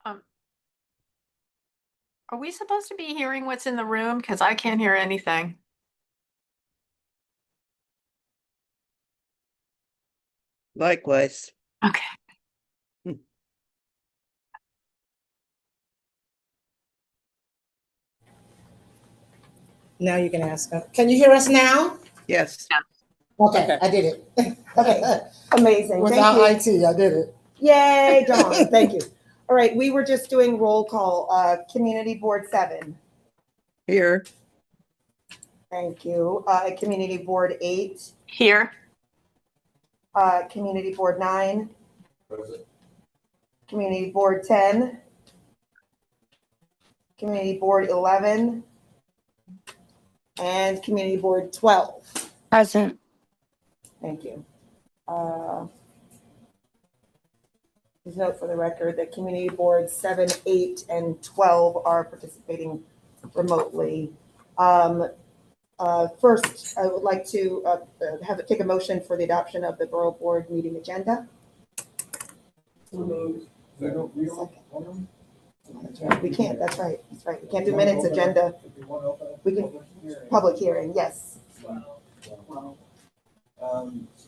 Um, Are we supposed to be hearing what's in the room? Because I can't hear anything. Likewise. Okay. Now you can ask. Can you hear us now? Yes. Okay, I did it. Okay, amazing. Without Thank you. IT, I did it. Yay, Dawn. Thank you. All right, we were just doing roll call. Community Board 7. Here. Thank you. Community Board 8. Here. Community Board 9. Present. Community Board 10. Community Board 11. And Community Board 12. Present. Thank you. Please note for the record that Community Boards 7, 8, and 12 are participating remotely. First, I would like to take a motion for the adoption of the Borough Board meeting agenda. We can't, that's right, We can't do minutes agenda. We can, public hearing, yes. So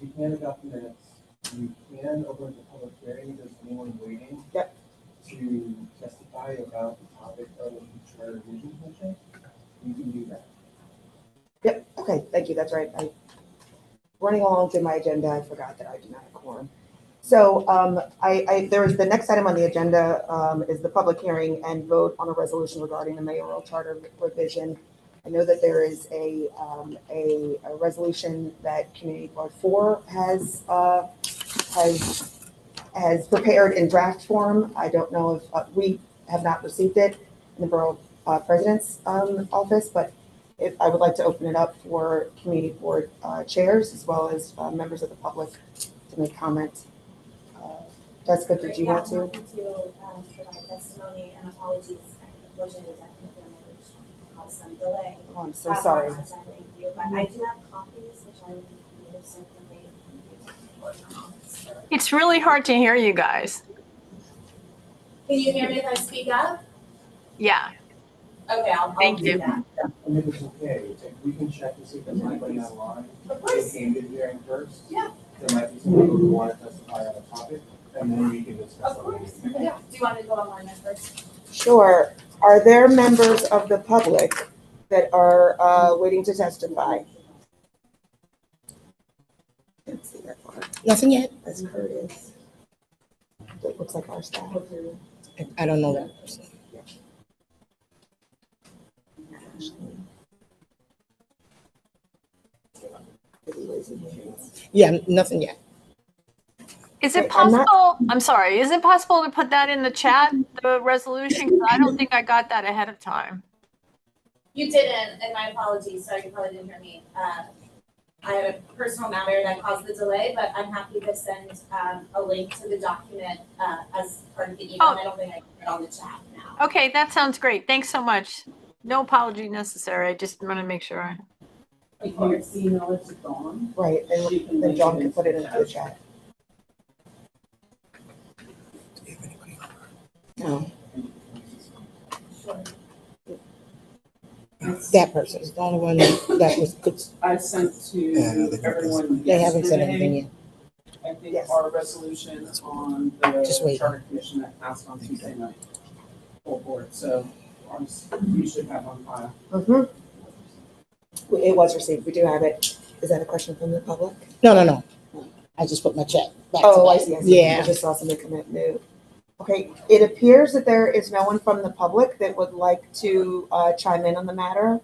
you can adopt the minutes. You can open the public hearing if there's anyone waiting. Yep. To testify about the topic of the future revision session. You can do that. Yep, okay, thank you, that's right. Running along to my agenda, I forgot that I do not have quorum. So there is the next item on the agenda is the public hearing and vote on a resolution regarding the mayoral charter revision. I know that there is a resolution that Community Board 4 has prepared in draft form. I don't know if we have not received it in the Borough President's office, but if I would like to open it up for Community Board chairs as well as members of the public to make comments. Jessica, did you want to? I'm happy to provide testimony and apologies. Unfortunately, the technical knowledge caused some delay. Oh, I'm so sorry. Thank you, but I do have copies, which I would need to circulate. It's really hard to hear you guys. Can you hear me if I speak up? Yeah. Okay, I'll Thank do you. that. I mean, it's okay. We can check to see if there's anybody online. Of course. They came to the hearing first. Yeah. There might be some people who want to testify on a topic, and then we can discuss. Of course. Yeah. Do you want me to go online first? Sure. Are there members of the public that are waiting to testify? Can't see that far. Nothing yet. That's Curtis. It looks like our staff. I don't know that person. Yeah, nothing yet. Is it Wait, I'm not- possible? I'm sorry. Is it possible to put that in the chat, the resolution? 'Cause I don't think I got that ahead of time. You didn't, and my apologies. Sorry, you probably didn't hear me. I had a personal matter that caused the delay, but I'm happy to send a link to the document as part of the email. Oh. I don't think I can put it on the chat now. Okay, that sounds great. Thanks so much. No apology necessary. I just want to make sure. Of course. Email it to Dawn. Right, and then John can put it into the chat. No. Sure. That person is the only one that was good. I sent to everyone. They haven't said yesterday. anything yet. I think Yes. our resolution on Just the wait. charter commission that passed on Tuesday night. Full board, so you should have on file. Mm-hmm. It was received. We do have it. Is that a question from the public? No. I just put my check back. Oh, I to see. back. I see. I Yeah. just saw somebody commit new. Okay, it appears that there is no one from the public that would like to chime in on the matter.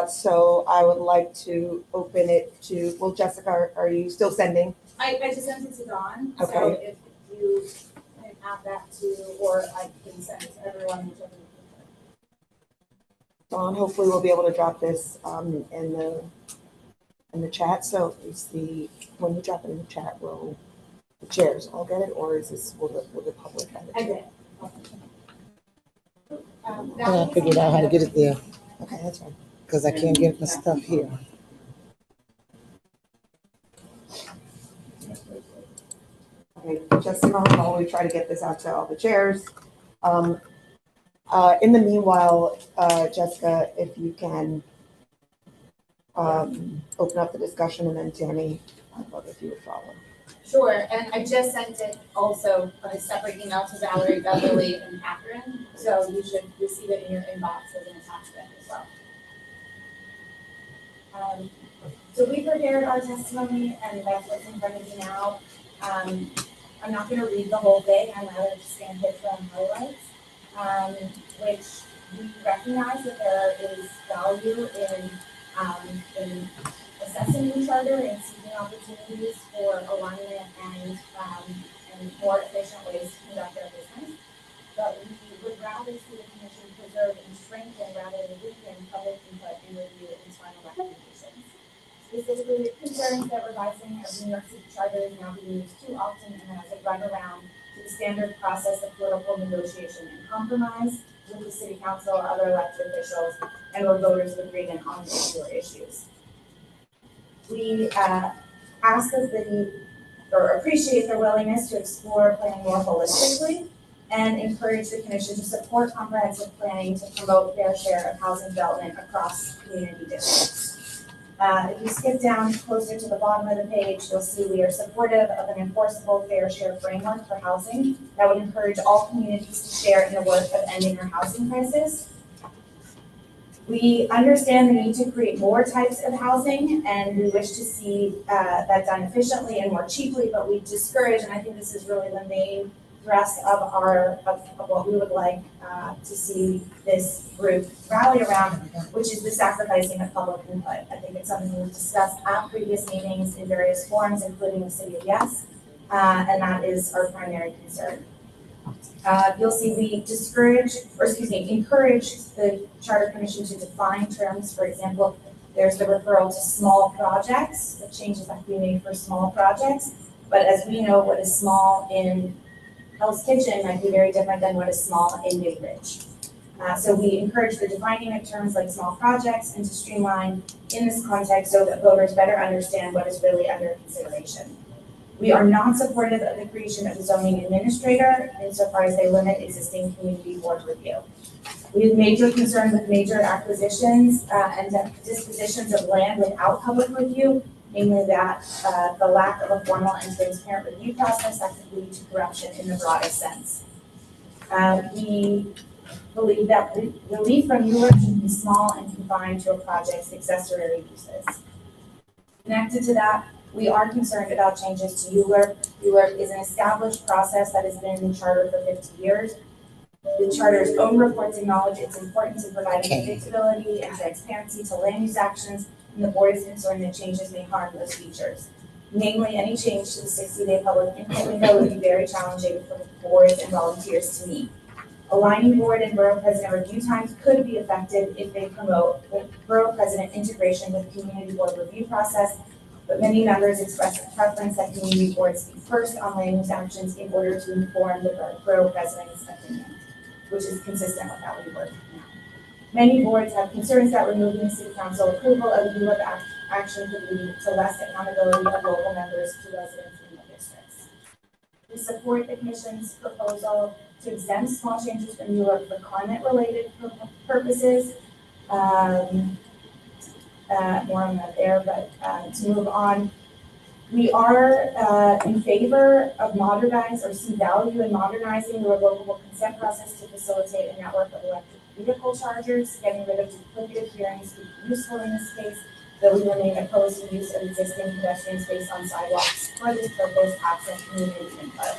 So I would like to open it to, well, Jessica, are you still sending? I just sent it to Dawn. So Okay. if you can add that to, or I can send it to everyone, whichever you prefer. Dawn, hopefully we'll be able to drop this in the chat. So is when you drop it in the chat, will the chairs all get it, or is this, will the public have it? I did. I'm gonna figure out how to get it there, Okay, that's fine. because I can't get my stuff here. Okay, just a moment while we try to get this out to all the chairs. In the meanwhile, Jessica, if you can open up the discussion, and then Tammy, I'd love if you would follow. Sure, and I just sent it also on a separate email to Valerie, Beverly, and Catherine, so you should receive it in your inbox as an attachment as well. So we prepared our testimony, and that's what's in front of you now. I'm not gonna read the whole thing, I'm rather just gonna hit some highlights, which we recognize that there is value in assessing the charter and seeking opportunities for alignment and more efficient ways to conduct our business. But we would rather see the commission preserve and strengthen rather than weaken public input and review its final recommendations. Specifically, the concerns that revising of New York City Charter is now being used too often and as a runaround to the standard process of political negotiation and compromise with the city council or other elected officials and where voters of agreement on particular issues. We ask the city or appreciate their willingness to explore planning more holistically and encourage the commission to support comprehensive planning to promote fair share of housing development across community districts. If you skip down closer to the bottom of the page, you'll see we are supportive of an enforceable fair share framework for housing that would encourage all communities to share in the work of ending our housing crisis. We understand the need to create more types of housing, and we wish to see that done efficiently and more cheaply, but we discourage, and I think this is really the main thrust of what we would like to see this group rally around, which is the sacrificing of public input. I think it's something we've discussed at previous meetings in various forums, including the City of Yes, and that is our primary concern. You'll see we encourage the Charter Commission to define terms. For example, there's the referral to small projects, the changes that can be made for small projects. But as we know, what is small in Hell's Kitchen might be very different than what is small in New Bridge. So we encourage the defining of terms like small projects and to streamline in this context so that voters better understand what is really under consideration. We are not supportive of the creation of a zoning administrator insofar as they limit existing community board review. We have major concern with major acquisitions and dispositions of land without public review, namely that the lack of a formal and transparent review process that could lead to corruption in the broadest sense. We believe that relief from ULURP should be small and confined to a project's accessory uses. Connected to that, we are concerned about changes to ULURP. ULURP is an established process that has been in the charter for 50 years. The charter's own reports acknowledge its importance in providing predictability and transparency to land use actions, and the board is concerned that changes may harm those features. Namely, any change to the 60-day public input window would be very challenging for boards and volunteers to meet. Aligning board and borough president review times could be effective if they promote borough president integration with community board review process, but many members express a preference that community boards speak first on land use actions in order to inform the borough president's opinion, which is consistent with how we work now. Many boards have concerns that removing the city council approval of ULURP action could lead to less accountability of local members to residents in the districts. We support the commission's proposal to exempt small changes from ULURP for climate-related purposes. More on that there, but to move on, we are in favor of modernize or see value in modernizing the revocable consent process to facilitate a network of electric vehicle chargers. Getting rid of duplicative hearings would be useful in this case, though we remain opposed to use of existing pedestrian space on sidewalks for this purpose absent community input.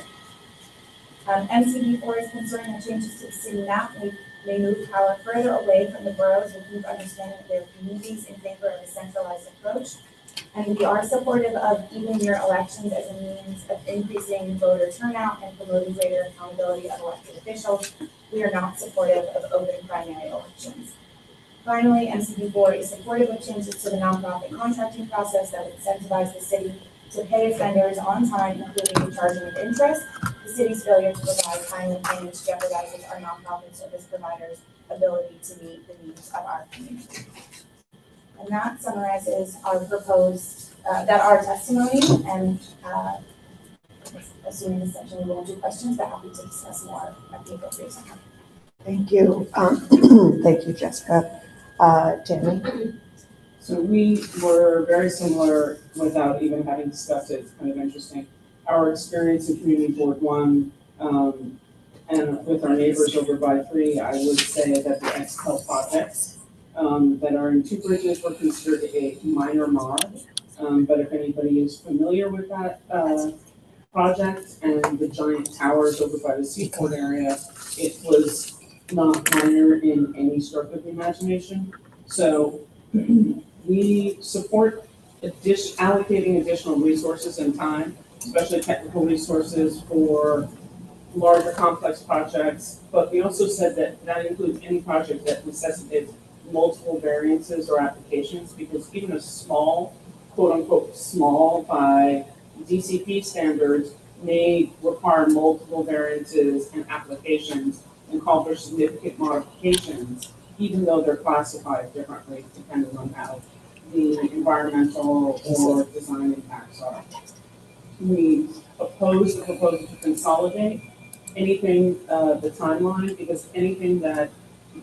MCB4 is concerned that changes to the city map may move power further away from the boroughs with deep understanding of their communities in favor of a centralized approach. And we are supportive of even year elections as a means of increasing voter turnout and promoting greater accountability of elected officials. We are not supportive of open primary elections. Finally, MCB4 is supportive of changes to the nonprofit contracting process that would incentivize the city to pay its vendors on time, including the charging of interest. The city's failure to provide timely payments jeopardizes our nonprofit service providers' ability to meet the needs of our community. And that summarizes our proposed, our testimony, and assuming essentially we'll do questions, but happy to discuss more at the appropriate time. Thank you. Thank you, Jessica. Tammy? So we were very similar without even having discussed it. It's kind of interesting. Our experience in Community Board One, and with our neighbors over by 3, I would say that the XL projects that are in 2 bridges were considered a minor mod. But if anybody is familiar with that project and the giant towers over by the seaport area, it was not minor in any stroke of the imagination. So we support allocating additional resources and time, especially technical resources for larger complex projects. But we also said that that includes any project that necessitates multiple variances or applications, because even a small, quote unquote, small by DCP standards may require multiple variances and applications and call for significant modifications, even though they're classified differently depending on how the environmental or design impacts are. We oppose the proposal to consolidate anything, the timeline, because anything that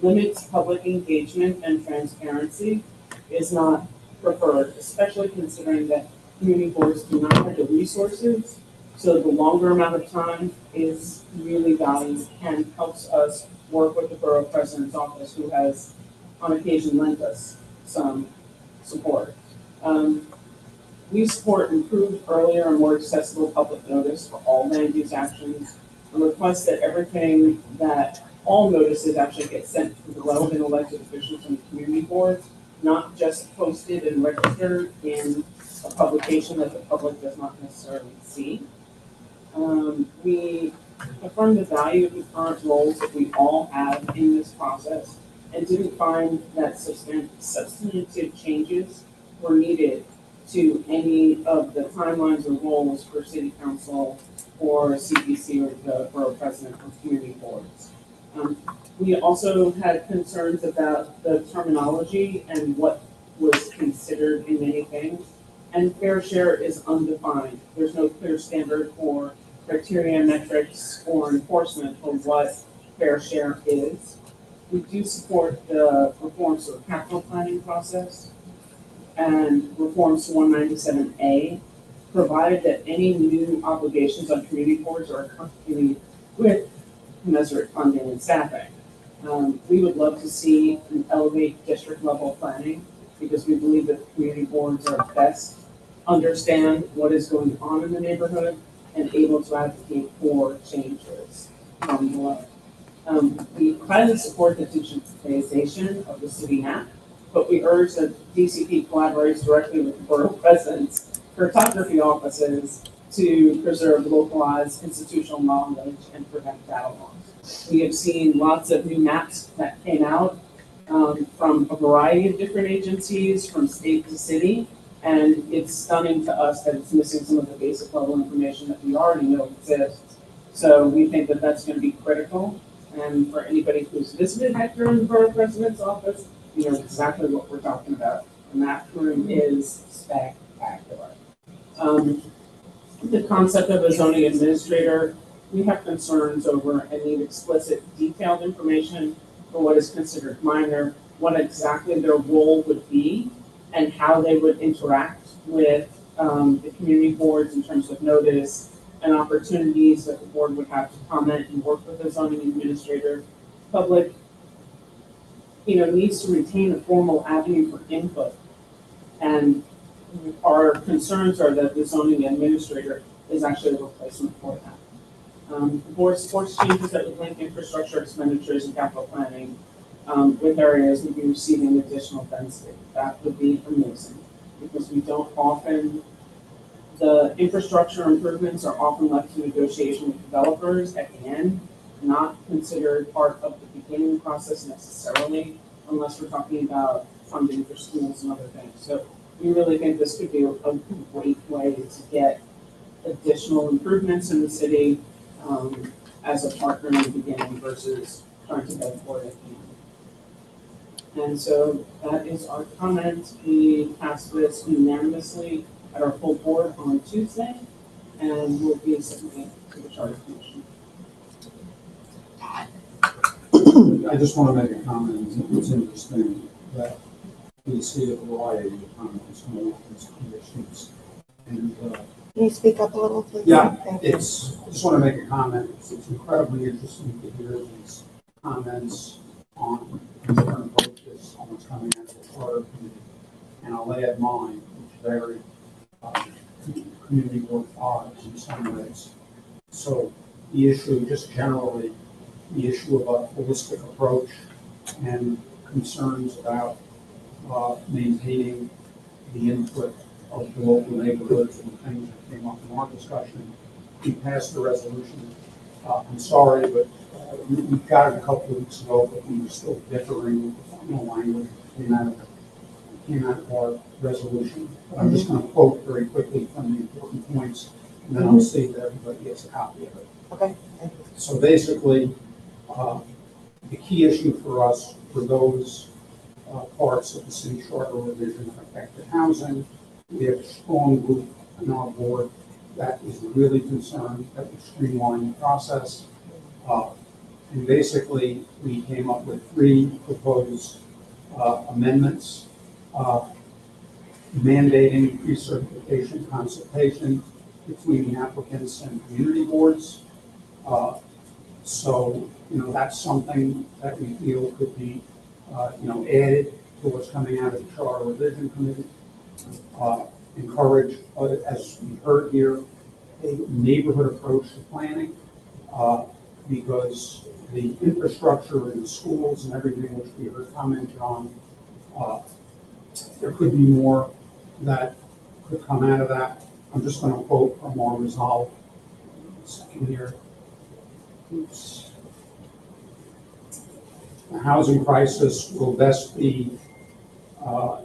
limits public engagement and transparency is not preferred, especially considering that community boards do not have the resources. So the longer amount of time is really valued and helps us work with the borough president's office, who has on occasion lent us some support. We support improved, earlier, and more accessible public notice for all land use actions, and request that all notices actually get sent to the relevant elected officials and community boards, not just posted and registered in a publication that the public does not necessarily see. We affirm the value of the current roles that we all have in this process and didn't find that substantive changes were needed to any of the timelines or roles for city council or CPC or the borough president or community boards. We also had concerns about the terminology and what was considered in many things. And fair share is undefined. There's no clear standard for criteria, metrics, or enforcement for what fair share is. We do support the reforms to the capital planning process and reforms to 197A, provided that any new obligations on community boards are accompanied with commensurate funding and staffing. We would love to see an elevate district level planning, because we believe that community boards are best understand what is going on in the neighborhood and able to advocate for changes from below. We highly support the digitization of the city map, but we urge that DCP collaborates directly with the borough president's cartography offices to preserve localized institutional knowledge and prevent data loss. We have seen lots of new maps that came out from a variety of different agencies, from state to city, and it's stunning to us that it's missing some of the basic level information that we already know exists. So we think that that's going to be critical. And for anybody who's visited Hector in the borough president's office, you know exactly what we're talking about. And that room is spectacular. The concept of a zoning administrator, we have concerns over and need explicit detailed information for what is considered minor, what exactly their role would be, and how they would interact with the community boards in terms of notice and opportunities that the board would have to comment and work with the zoning administrator. Public, needs to retain a formal avenue for input. And our concerns are that the zoning administrator is actually a replacement for that. The board supports changes that would link infrastructure expenditures and capital planning with areas that would be receiving additional density. That would be amazing, because we don't often, the infrastructure improvements are often left to negotiation with developers at the end, not considered part of the beginning process necessarily, unless we're talking about funding for schools and other things. So we really think this could be a great way to get additional improvements in the city as a partner in the beginning versus trying to beg for it at the end. And so that is our comment. We passed this unanimously at our full board on Tuesday, and will be submitting to the Charter Commission. I just want to make a comment. It's interesting that we see a variety of comments from all these conditions. And Can you speak up a little, please? yeah, Thank you. I just want to make a comment. It's incredibly interesting to hear these comments on different approaches on what's coming out of the Charter Committee. And I'll add mine, which vary community board fives in some ways. So the issue, just generally, the issue of a holistic approach and concerns about maintaining the input of the local neighborhoods and things that came up in our discussion. We passed the resolution. I'm sorry, but we got it a couple of weeks ago, but we were still differing with the final language that came out of our resolution. But I'm just going to quote very quickly from the important points, and then I'll see that everybody gets a copy of it. Okay, thank you. So basically, the key issue for us were those parts of the city charter revision that affected housing. We have a strong group on our board that is really concerned that we streamline the process. And basically, we came up with 3 proposed amendments, mandating pre-certification consultation between the applicants and community boards. So, that's something that we feel could be, added to what's coming out of the Charter Revision Committee. Encourage, as we heard here, a neighborhood approach to planning, because the infrastructure in the schools and everything which we heard commented on, there could be more that could come out of that. I'm just going to quote from our resolve. Second here. Oops. The housing crisis will best be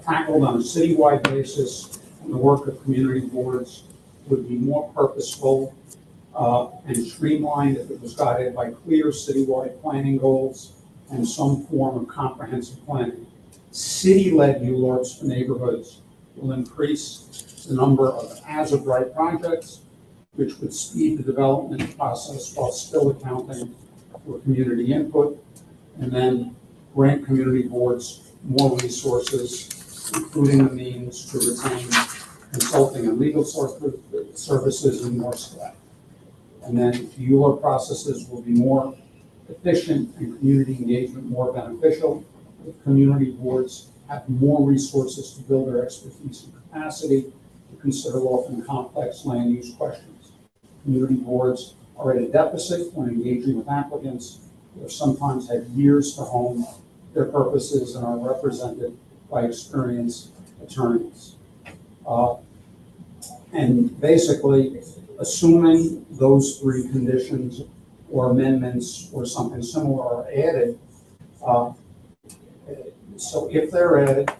tackled on a citywide basis, and the work of community boards would be more purposeful and streamlined if it was guided by clear citywide planning goals and some form of comprehensive planning. City-led ULURPs for neighborhoods will increase the number of as-of-right projects, which would speed the development process while still accounting for community input, and then grant community boards more resources, including the means to retain consulting and legal services and more staff. And then the ULURP processes will be more efficient and community engagement more beneficial. If community boards have more resources to build their expertise and capacity to consider often complex land use questions. Community boards are at a deficit when engaging with applicants who have sometimes had years to hone their purposes and are represented by experienced attorneys. And basically, assuming those 3 conditions or amendments or something similar are added, so if they're added,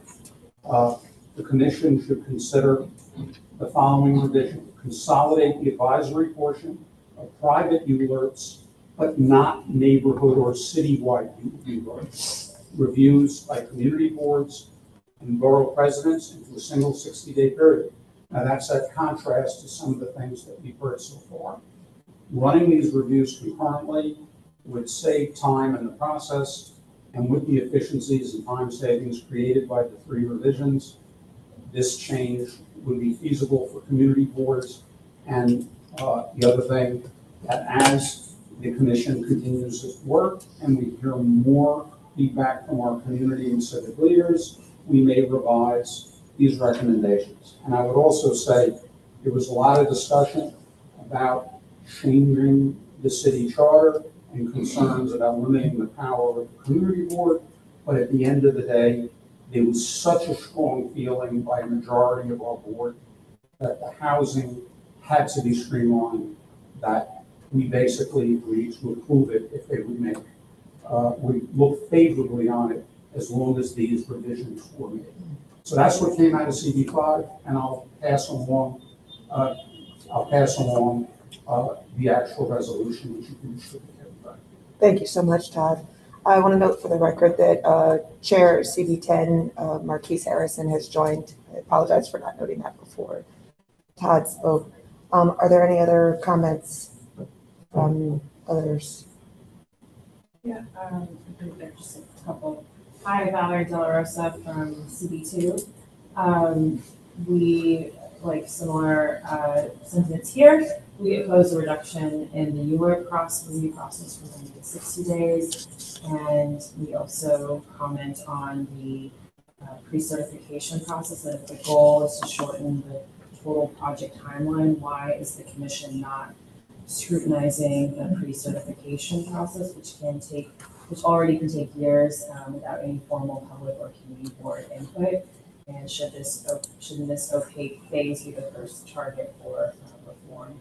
the commission should consider the following revision: consolidate the advisory portion of private ULURPs, but not neighborhood or citywide ULURPs. Reviews by community boards and borough presidents into a single 60-day period. Now that's that contrast to some of the things that we've heard so far. Running these reviews concurrently would save time in the process, and with the efficiencies and time savings created by the 3 revisions, this change would be feasible for community boards. And the other thing, that as the commission continues its work and we hear more feedback from our community and civic leaders, we may revise these recommendations. And I would also say there was a lot of discussion about changing the city charter and concerns about limiting the power of the community board. But at the end of the day, there was such a strong feeling by a majority of our board that the housing had to be streamlined, that we basically agreed to approve it if they would make. We look favorably on it as long as these revisions were made. So that's what came out of CB5, and I'll pass along the actual resolution, which you can distribute to everybody. Thank you so much, Todd. I want to note for the record that Chair CB10, Marquise Harrison, has joined. I apologize for not noting that before Todd spoke. Are there any other comments from others? Yeah, I think there's just a couple. Hi, Valerie De La Rosa from CB2. We, like similar sentiments here, we oppose a reduction in the review process from 90 to 60 days. And we also comment on the pre-certification process, that if the goal is to shorten the total project timeline, why is the commission not scrutinizing the pre-certification process, which already can take years without any formal public or community board input? And shouldn't this opaque phase be the first target for reform?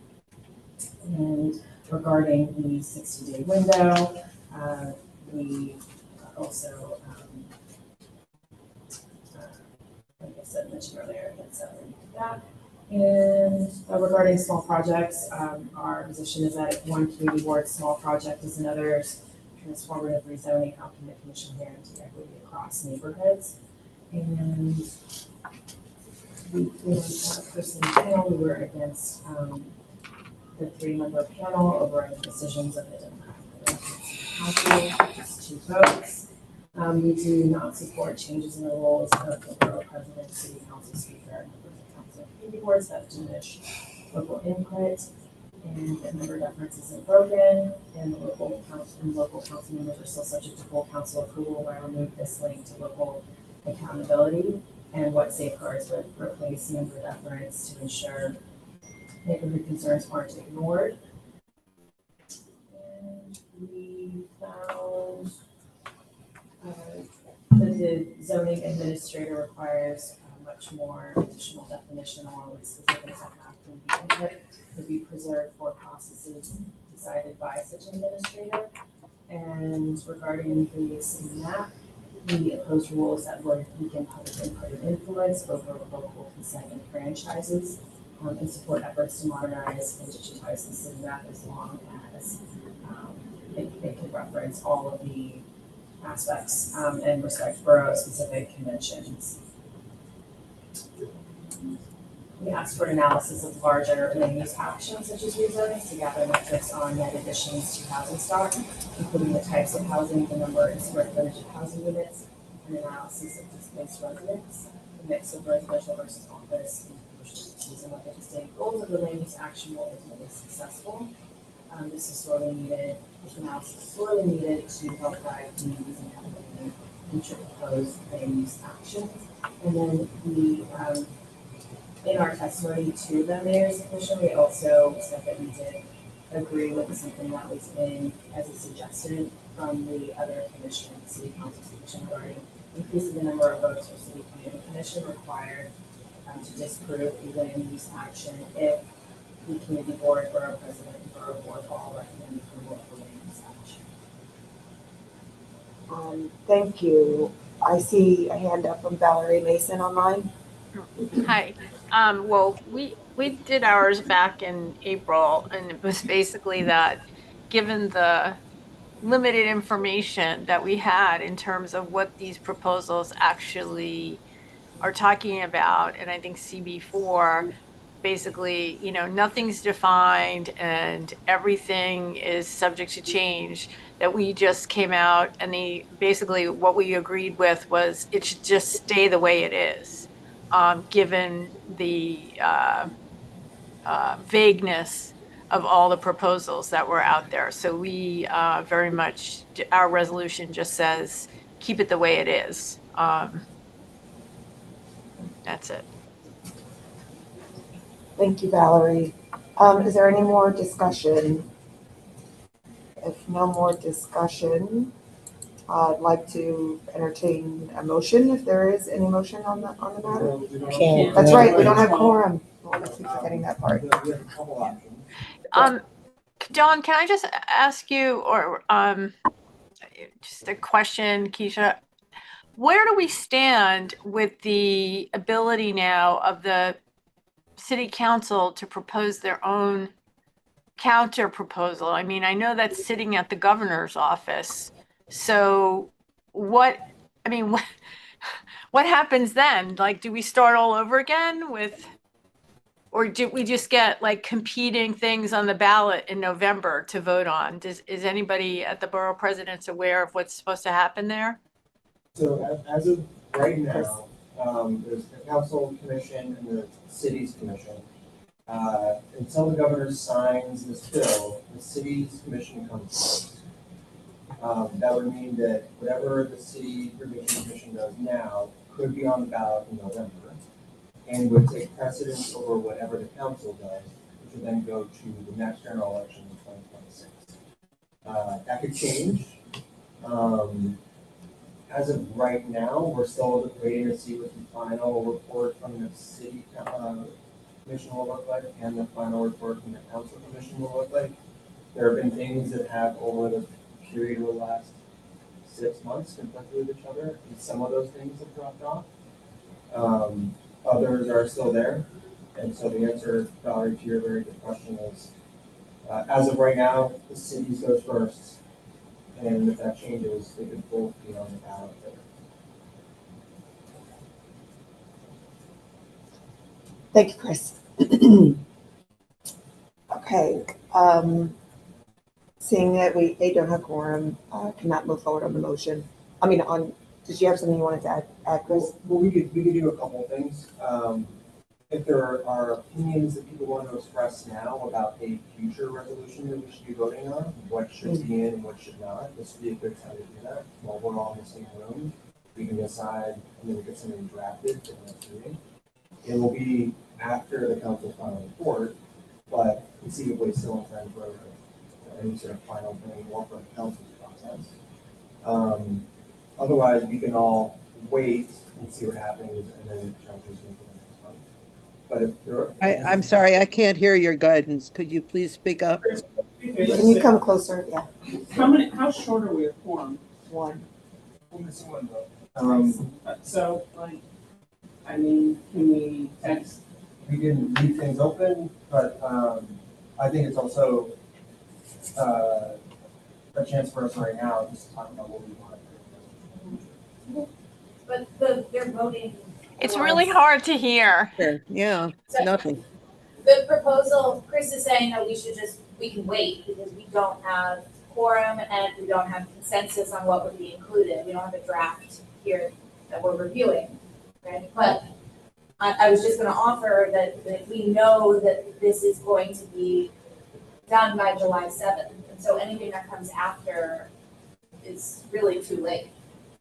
And regarding the 60-day window, we also, like I said, mentioned earlier, that's that. And regarding small projects, our position is that if one community board's small project is another's transformative rezoning, how can the commission guarantee equity across neighborhoods? And we personally panel, we were against the 3-member panel overriding decisions of the Democratic Council, just 2 votes. We do not support changes in the roles of the borough president, city council speaker, and members of council community boards that diminish local input. And the member deference isn't broken, and the local council members are still subject to full council approval. Why remove this link to local accountability? And what safeguards would replace member deference to ensure neighborhood concerns aren't ignored? And we found that the zoning administrator requires much more additional definition along with specifics that have to be preserved for processes decided by such an administrator. And regarding the city map, we oppose rules that would weaken public input and influence over local consent and franchises, and support efforts to modernize and digitize the city map as long as it can reference all of the aspects and respect borough-specific conventions. We asked for analysis of larger land use actions such as rezoning to gather metrics on net additions to housing stock, including the types of housing, the number and square footage of housing units, and analysis of displaced residents, the mix of residential versus office, and commercial, and whether the stated goals of the land use action will ultimately be successful. This analysis is sorely needed to help guide communities in navigating future proposed land use actions. And then we, in our testimony to the mayor's commission, we also said that we did agree with something that was in as a suggestion from the other commission, city council commission, regarding increasing the number of votes for city community commission required to disprove a land use action if the community board, borough president, and borough board all recommend approval of the land use action. Thank you. I see a hand up from Valerie Mason online. Hi. Well, we did ours back in April, and it was basically that given the limited information that we had in terms of what these proposals actually are talking about, and I think CB4, basically, nothing's defined and everything is subject to change, that we just came out and basically what we agreed with was it should just stay the way it is, given the vagueness of all the proposals that were out there. So we very much, our resolution just says, keep it the way it is. That's it. Thank you, Valerie. Is there any more discussion? If no more discussion, I'd like to entertain a motion if there is any motion on the matter. Can't. That's right, we don't have quorum. I keep forgetting that part. John, can I just ask you, or just a question, Keisha? Where do we stand with the ability now of the city council to propose their own counter proposal? I mean, I know that's sitting at the governor's office. So what happens then? Like, do we start all over again with? Or did we just get like competing things on the ballot in November to vote on? Is anybody at the borough presidents aware of what's supposed to happen there? So as of right now, there's the council commission and the city's commission. Until the governor signs this bill, the city's commission comes first. That would mean that whatever the city revision commission does now could be on the ballot in November and would take precedence over whatever the council does, which would then go to the next general election in 2026. That could change. As of right now, we're still waiting to see what the final report from the city commission will look like and the final report from the council commission will look like. There have been things that have over the period of the last 6 months conflicted with each other, and some of those things have dropped off. Others are still there, and so the answer, Valerie, to your very good question is, as of right now, the cities goes first, and if that changes, they could both be on the ballot there. Thank you, Chris. Okay, seeing that they don't have quorum, cannot move forward on the motion. I mean, did you have something you wanted to add, Chris? Well, we could do a couple of things. If there are opinions that people want to express now about a future resolution that we should be voting on, what should be in and what should not, this would be a good time to do that. While we're all in the same room, we can decide and then we get something drafted for the next meeting. It will be after the council's final report, but conceivably still in time for any sort of final thing or for the council's process. Otherwise, we can all wait and see what happens and then judges into the next month. But if there I'm sorry, I can't hear your guidance. Could you please speak up? Can you come closer? Yeah, How short are we of quorum? one. we're missing one vote. So, like, I mean, can we text? We can leave things open, but I think it's also a chance for us right now just to talk about what we want. But they're voting. It's really hard to hear. Sure. Yeah, So nothing. the proposal, Chris is saying that we can wait because we don't have quorum and we don't have consensus on what would be included. We don't have a draft here that we're reviewing, right? But I was just gonna offer that if we know that this is going to be done by July 7th, and so anything that comes after is really too late.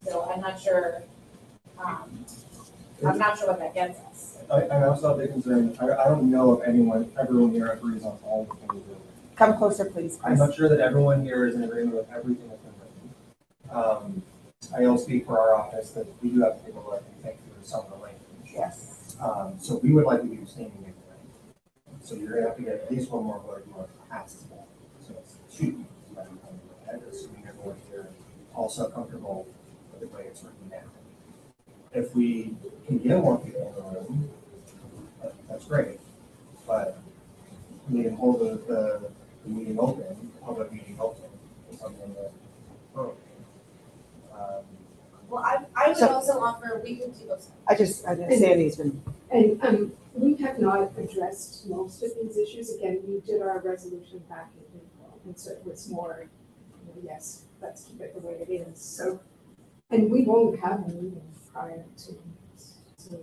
So I'm not sure what that gets us. I'm also a bit concerned, I don't know if everyone here agrees on all the things that Come closer, please, I'm Chris. not sure that everyone here is in agreement with everything that's been written. I'll speak for our office that we do have to take a look and think through some of the language. Yes. So we would like to be abstaining anyway. So you're gonna have to get at least one more vote if you want to pass this bill. So it's two. Assuming everyone here is also comfortable with the way it's written now. If we can get more people in the room, that's great. But we can hold the meeting open, the public meeting open, is something that. Well, I would So- also offer, we could do those. Sandy's been, And we have not addressed most of these issues. Again, we did our resolution back in April, and so it was more, yes, let's keep it the way it is. So, and we won't have a meeting prior to this. So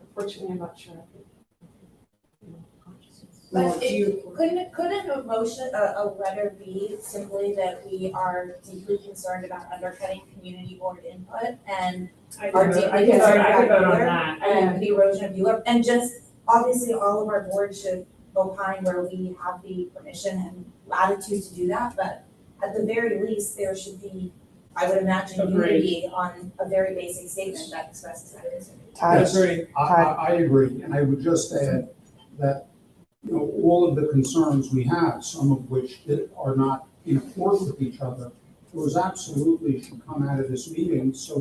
unfortunately, I'm not sure. But couldn't a motion, a letter be simply that we are deeply concerned about undercutting community board input and are deeply concerned about viewer and the erosion of viewer, and just obviously all of our boards should opine where we have the permission and latitude to do that, but at the very least, there should be, I would imagine, unity on a very basic statement that expresses that concern. Todd, I agree, and I would just add that, all of the concerns we have, some of which are not in accord with each other, those absolutely should come out of this meeting so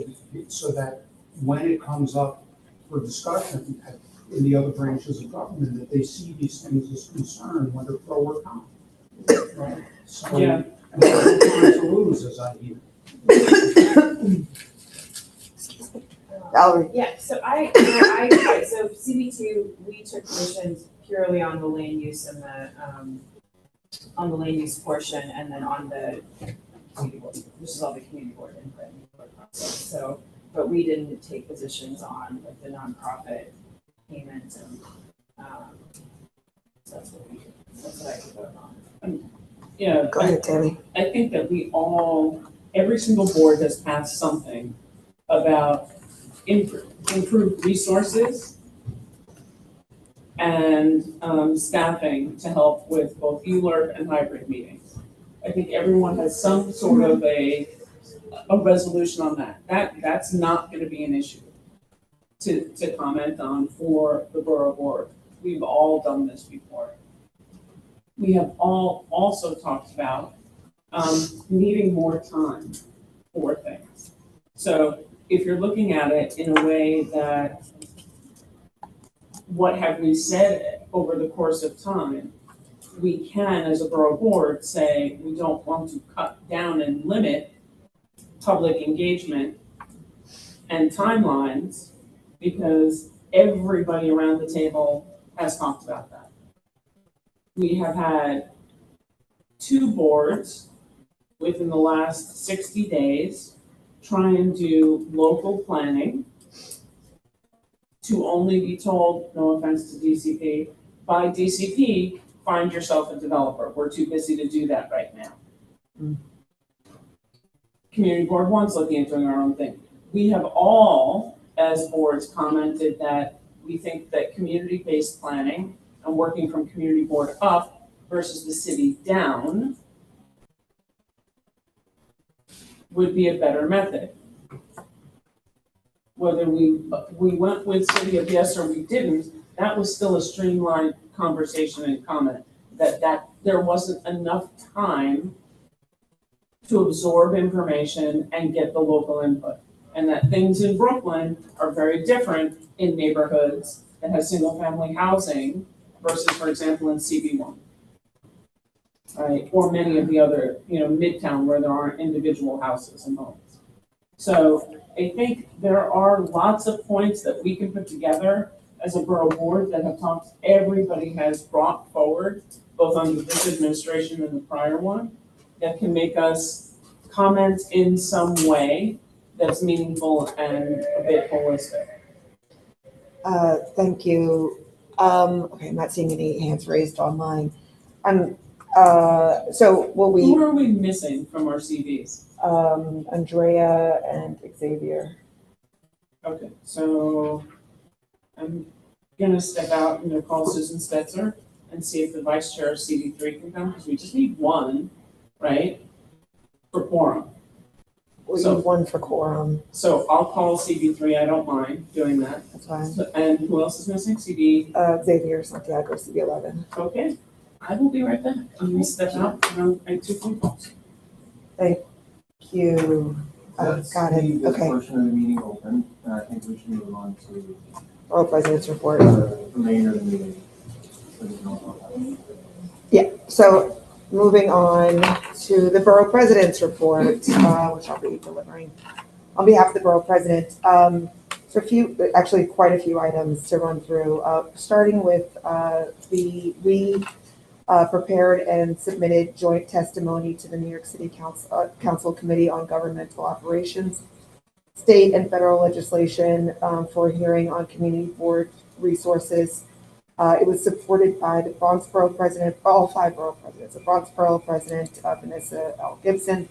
that when it comes up for discussion in the other branches of government, that they see these things as concern, whether pro or con. Right? So, Yeah. and there's no time to lose, as I hear. Valerie. Yeah, so so CB2, we took positions purely on the land use and on the land use portion, and then on the community board, which is all the community board input and board process. So, but we didn't take positions on like the nonprofit payments and, so that's what I could vote on. Yeah, Go ahead, Tammy. I think that every single board has passed something about improved resources and staffing to help with both ULERP and hybrid meetings. I think everyone has some sort of a resolution on that. That's not gonna be an issue to comment on for the borough board. We've all done this before. We have all also talked about needing more time for things. So if you're looking at it in a way that what have we said over the course of time, we can, as a borough board, say we don't want to cut down and limit public engagement and timelines because everybody around the table has talked about that. We have had 2 boards within the last 60 days try and do local planning to only be told, no offense to DCP, by DCP, find yourself a developer. We're too busy to do that right now. Community Board 1's looking at doing our own thing. We have all, as boards, commented that we think that community-based planning and working from community board up versus the city down would be a better method. Whether we went with city of yes or we didn't, that was still a streamlined conversation and comment that there wasn't enough time to absorb information and get the local input. And that things in Brooklyn are very different in neighborhoods that have single family housing versus, for example, in CB1. Right, or many of the other, Midtown where there aren't individual houses and homes. So I think there are lots of points that we can put together as a borough board that have everybody has brought forward, both under this administration and the prior one, that can make us comment in some way that's meaningful and a bit holistic. Thank you. Okay, I'm not seeing any hands raised online. So will we, Who are we missing from our CVs? Andrea and Xavier. Okay, so I'm gonna step out and call Susan Stetzer and see if the vice chair of CD3 can come, because we just need one, right? For quorum. We So- need one for quorum. So I'll call CD3, I don't mind doing that. That's fine. And who else is missing? CD, Xavier Santiago, CB11. okay. I will be right back. I'm gonna step out and I'll make 2 phone calls. Thank you. Let's Got it. leave this Okay. portion of the meeting open, and I think we should move on to Borough President's report. the remainder of the meeting. So we can all talk about it. Yeah, so moving on to the Borough President's report, which I'll be delivering on behalf of the Borough President. So actually quite a few items to run through, starting with we prepared and submitted joint testimony to the New York City Council Committee on Governmental Operations, state and federal legislation for a hearing on community board resources. It was supported by the Bronx Borough President, all 5 Borough Presidents, the Bronx Borough President, Vanessa L. Gibson,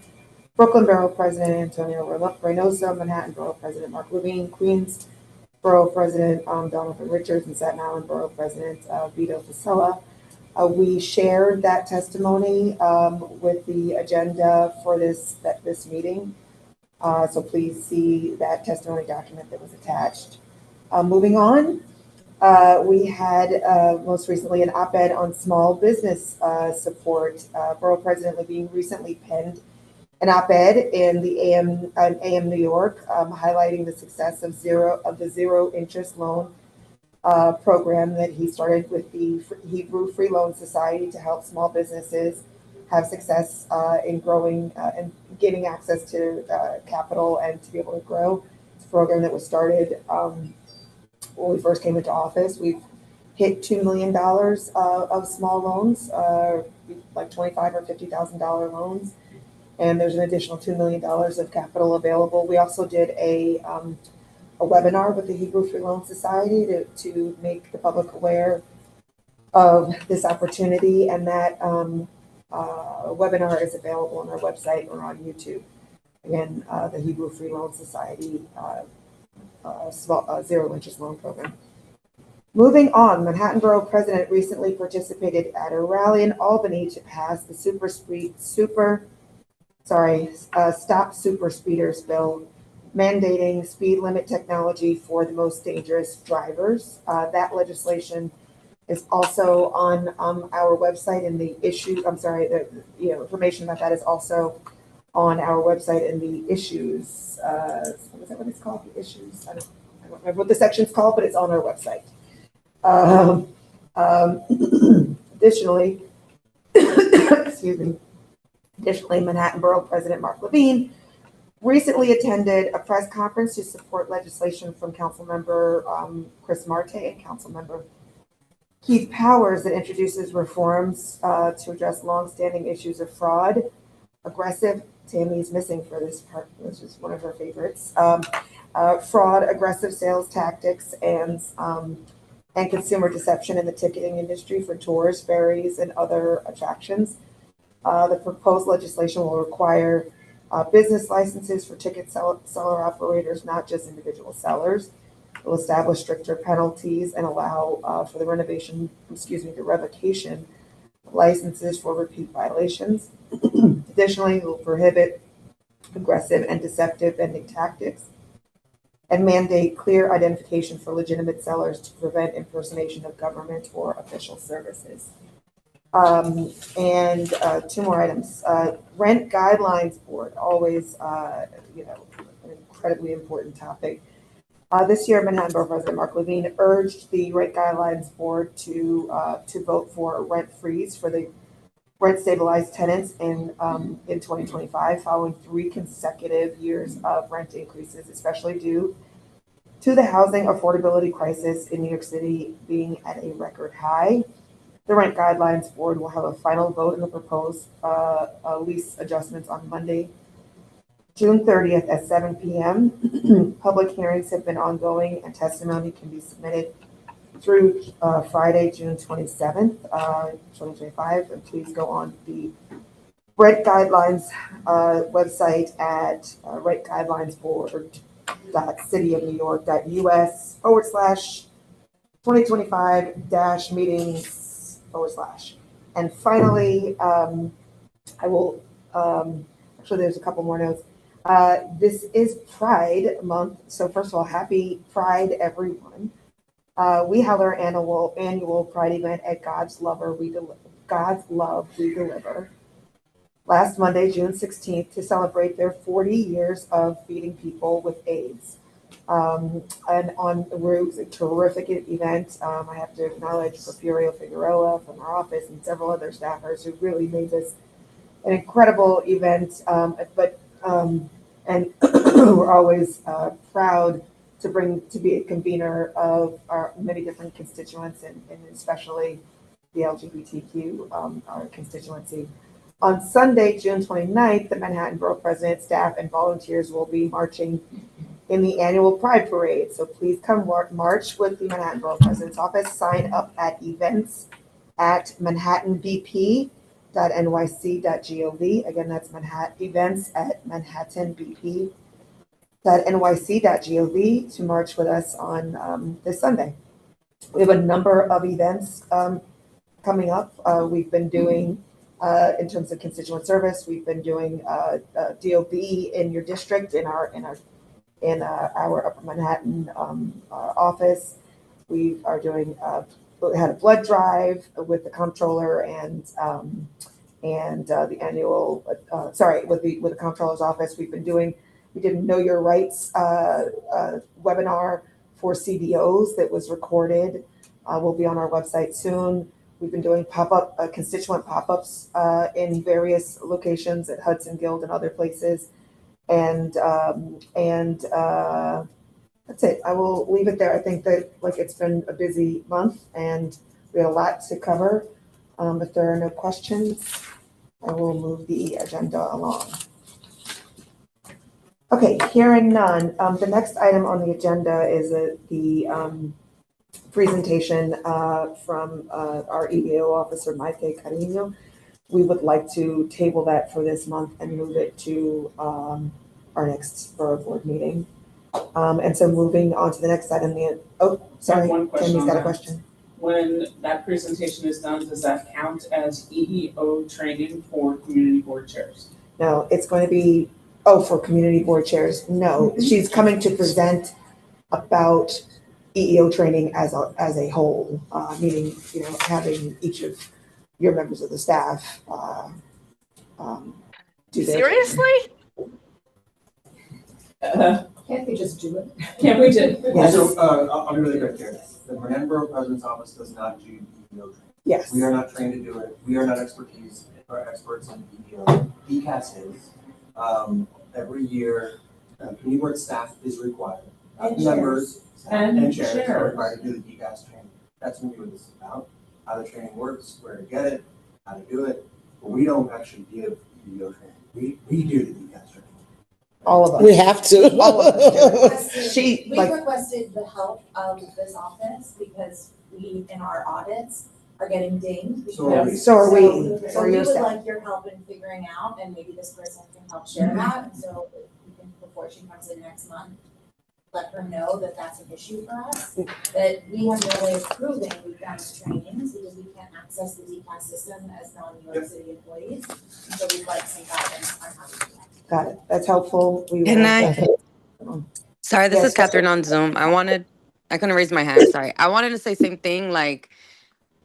Brooklyn Borough President, Antonio Reynoso, Manhattan Borough President, Mark Levine, Queens Borough President, Donovan Richards, and Staten Island Borough President, Vito Fasella. We shared that testimony with the agenda for this meeting. So please see that testimony document that was attached. Moving on, we had most recently an op-ed on small business support. Borough President Levine recently penned an op-ed in the AM New York, highlighting the success of the zero interest loan program that he started with the Hebrew Free Loan Society to help small businesses have success in growing and gaining access to capital and to be able to grow. It's program that was started when we first came into office. We've hit $2 million of small loans, like $25,000 or $50,000 loans. And there's an additional $2 million of capital available. We also did a webinar with the Hebrew Free Loan Society to make the public aware of this opportunity. And that webinar is available on our website or on YouTube. Again, the Hebrew Free Loan Society zero interest loan program. Moving on, Manhattan Borough President recently participated at a rally in Albany to pass the Stop Super Speeders bill, mandating speed limit technology for the most dangerous drivers. That legislation is also on our website, and the information about that is also on our website in the issues. What is that what it's called? The issues? I don't remember what the section's called, but it's on our website. Additionally, Manhattan Borough President Mark Levine recently attended a press conference to support legislation from Councilmember Chris Marte and Councilmember Keith Powers that introduces reforms to address longstanding issues of fraud, aggressive. Tammy's missing for this part, which is one of her favorites. Fraud, aggressive sales tactics, and consumer deception in the ticketing industry for tours, ferries, and other attractions. The proposed legislation will require business licenses for ticket seller operators, not just individual sellers. It will establish stricter penalties and allow for the revocation of licenses for repeat violations. Additionally, it will prohibit aggressive and deceptive vending tactics and mandate clear identification for legitimate sellers to prevent impersonation of government or official services. And two more items. Rent Guidelines Board, always an incredibly important topic. This year, Manhattan Borough President Mark Levine urged the Rent Guidelines Board to vote for a rent freeze for the rent stabilized tenants in 2025, following 3 consecutive years of rent increases, especially due to the housing affordability crisis in New York City being at a record high. The Rent Guidelines Board will have a final vote in the proposed lease adjustments on Monday, June 30th at 7 p.m. Public hearings have been ongoing and testimony can be submitted through Friday, June 27th, 2025. And please go on the Rent Guidelines website at rentguidelines.cityofnewyork.us/2025-meetings/. And finally, I will, actually there's a couple more notes. This is Pride Month. So first of all, happy Pride, everyone. We held our annual Pride event at God's Love We Deliver last Monday, June 16th, to celebrate their 40 years of feeding people with AIDS. And it was a terrific event. I have to acknowledge Porfirio Figueroa from our office and several other staffers who really made this an incredible event. And we're always proud to be a convener of our many different constituents and especially the LGBTQ our constituency. On Sunday, June 29th, the Manhattan Borough President, staff, and volunteers will be marching in the annual Pride Parade. So please come march with the Manhattan Borough President's office. Sign up at events at manhattanbp.nyc.gov. Again, that's events at manhattanbp.nyc.gov to march with us on this Sunday. We have a number of events coming up. We've been doing, in terms of constituent service, we've been doing DOB in your district in our Upper Manhattan office. We are doing. We had a blood drive with the comptroller and the annual. With the comptroller's office. We did a Know Your Rights webinar for CDOs that was recorded. Will be on our website soon. We've been doing constituent pop-ups in various locations at Hudson Guild and other places. And That's it. I will leave it there. I think that like it's been a busy month and we had a lot to cover. If there are no questions, I will move the agenda along. Okay, hearing none. The next item on the agenda is the presentation from our EEO officer, Maite Carino. We would like to table that for this month and move it to our next borough board meeting. And so moving on to the next item, sorry, one question Tammy's on got a that. question. When that presentation is done, does that count as EEO training for community board chairs? No, it's going to be, for community board chairs, no. She's coming to present about EEO training as a whole, meaning, having each of your members of the staff do their training. Seriously? Can't they just do it? Can't we do? Yes. So, I'll be really quick here. The Brand Borough President's Office does not do EEO training. Yes. We are not trained to do it. We are not experts in EEO. DCAS is. Every year, community board staff is required. And Members And chairs are chairs. required to do the DCAS training. That's really what this is about. How the training works, where to get it, how to do it. But we don't actually give EEO training. We do the DCAS training. All of us. We have to. All of us do. She, We like, requested the help of this office because we, in our audits, are getting dinged. So are we. so are we, So for we your would staff. like your help in figuring out, and maybe this person can help share that, and so if we can, before she comes in next month, let her know that that's an issue for us, that we have no way of proving we've done the trainings, because we can't access the DCAS system as non-New York City employees, and so we'd like some guidance on how to do that. Got it. That's helpful. We Can will. I? Sorry, this Yes, is Catherine on Zoom. I couldn't raise my hand. Sorry. I wanted to say same thing,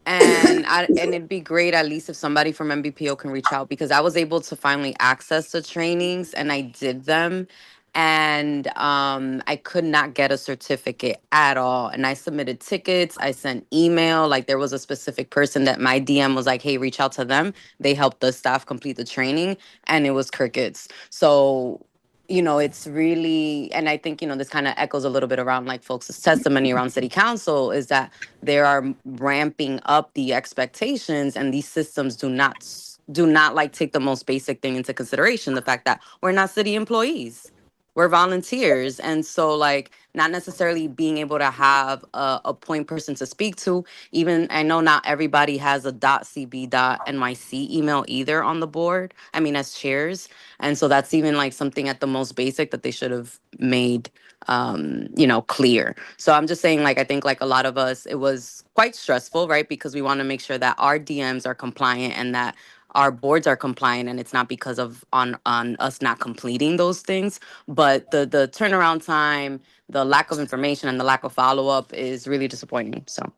and it'd be great at least if somebody from MBPO can reach out, because I was able to finally access the trainings and I did them, and I could not get a certificate at all. And I submitted tickets, I sent email, like there was a specific person that my DM was like, hey, reach out to them. They helped the staff complete the training, and it was crickets. So it's really, and I think, this kind of echoes a little bit around like folks' testimony around city council, is that they are ramping up the expectations, and these systems do not like take the most basic thing into consideration, the fact that we're not city employees, we're volunteers. And so like not necessarily being able to have a point person to speak to. Even I know not everybody has a .cb.nyc email either on the board, I mean as chairs. And so that's even like something at the most basic that they should have made clear. So I'm just saying, like, I think like a lot of us, it was quite stressful, right? Because we want to make sure that our DMs are compliant and that our boards are compliant, and it's not because of on us not completing those things. But the turnaround time, the lack of information, and the lack of follow-up is really disappointing. So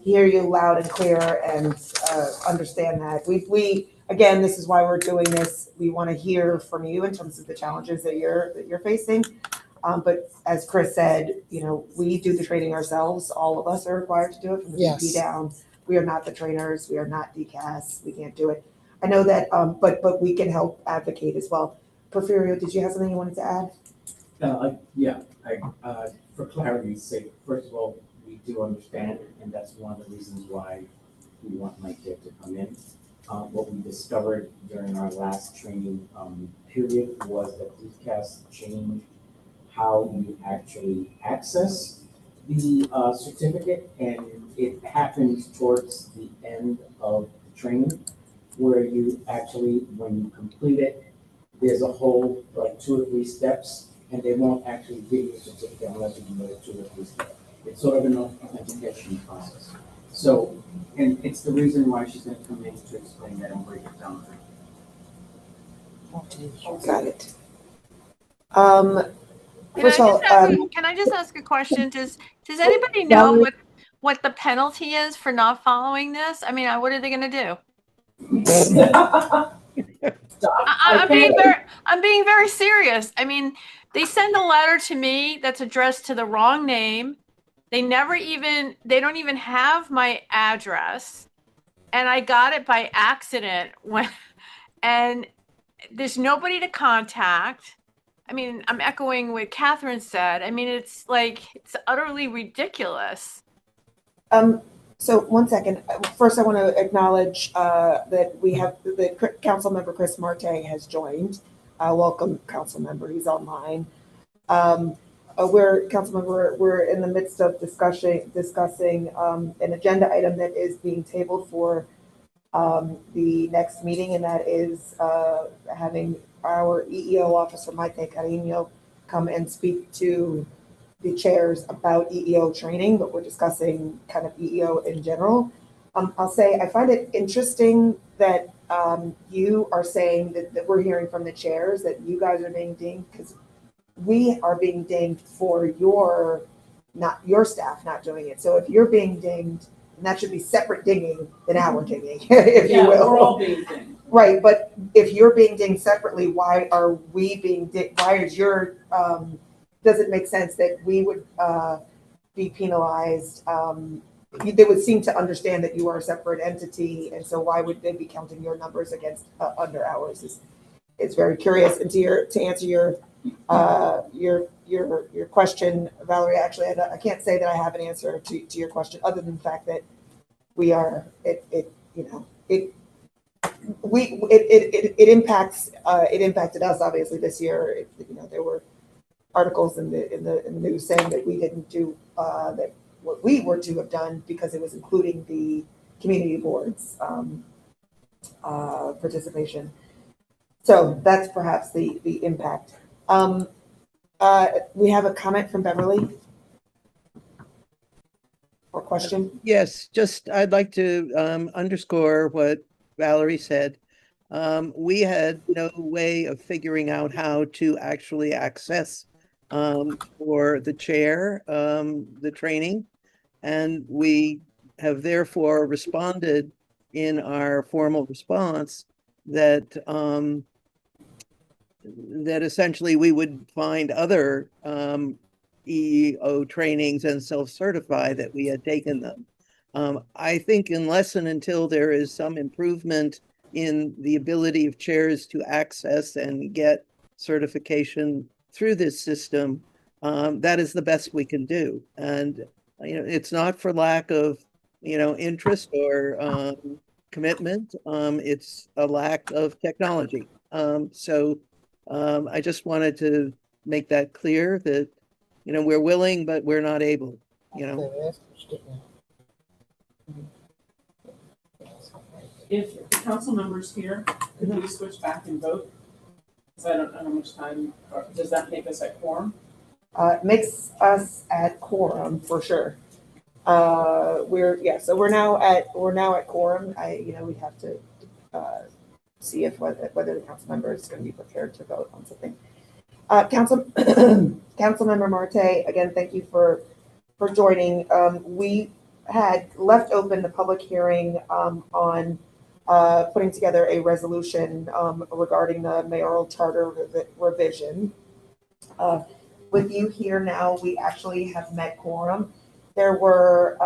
Hear you loud and clear and understand that. We again, this is why we're doing this. We want to hear from you in terms of the challenges that you're facing. But as Chris said, we do the training ourselves. All of us are required to do it from the VP Yes. down. We are not the trainers. We are not DCAS. We can't do it. I know that, but we can help advocate as well. Porfirio, did you have something you wanted to add? For clarity's sake, first of all, we do understand, and that's one of the reasons why we want Mike here to come in. What we discovered during our last training period was that DCAS changed how you actually access the certificate, and it happens towards the end of the training, where you actually, when you complete it, there's a whole like 2 or 3 steps, and they won't actually give you a certificate unless you do the 2 or 3 steps. It's sort of an authentication process. So, and it's the reason why she's going to come in to explain that and break it down. Got it. Can First of all, I just ask a question? Does anybody know what the penalty is for not following this? I mean, what are they going to do? I'm being very serious. I mean, they send a letter to me that's addressed to the wrong name. They don't even have my address, and I got it by accident and there's nobody to contact. I mean, I'm echoing what Catherine said. I mean, it's like, it's utterly ridiculous. So one second. First, I want to acknowledge that we have the council member Chris Marte has joined. Welcome, council member. He's online. We're in the midst of discussing an agenda item that is being tabled for the next meeting, and that is having our EEO officer, Maite Carino, come and speak to the chairs about EEO training, but we're discussing kind of EEO in general. I'll say I find it interesting that you are saying that we're hearing from the chairs that you guys are being dinged, because we are being dinged for not your staff not doing it. So if you're being dinged, and that should be separate dinging than our dinging, if you will. We're all being things. Right, but if you're being dinged separately, why are we being dinged? Why is your, does it make sense that we would be penalized? They would seem to understand that you are a separate entity, and so why would they be counting your numbers against under ours? It's very curious. And to answer your question, Valerie. Actually, I can't say that I have an answer to your question, other than the fact that we are it impacted us obviously this year. There were articles in the news saying that we didn't do that what we were to have done, because it was including the community boards participation. So that's perhaps the impact. We have a comment from Beverly or question. Yes, just I'd like to underscore what Valerie said. We had no way of figuring out how to actually access for the chair the training, and we have therefore responded in our formal response that that essentially we would find other EEO trainings and self-certify that we had taken them. I think unless and until there is some improvement in the ability of chairs to access and get certification through this system, that is the best we can do. And it's not for lack of interest or commitment. It's a lack of technology. So I just wanted to make that clear that we're willing, but we're not able. If the council members here, could we switch back and vote? Because I don't know how much time, or does that make us at quorum? It makes us at quorum for sure. So we're now at quorum. We have to see if whether the council member is going to be prepared to vote on something. Councilmember Marte, again, thank you for joining. We had left open the public hearing on putting together a resolution regarding the mayoral charter revision. With you here now, we actually have met quorum. There were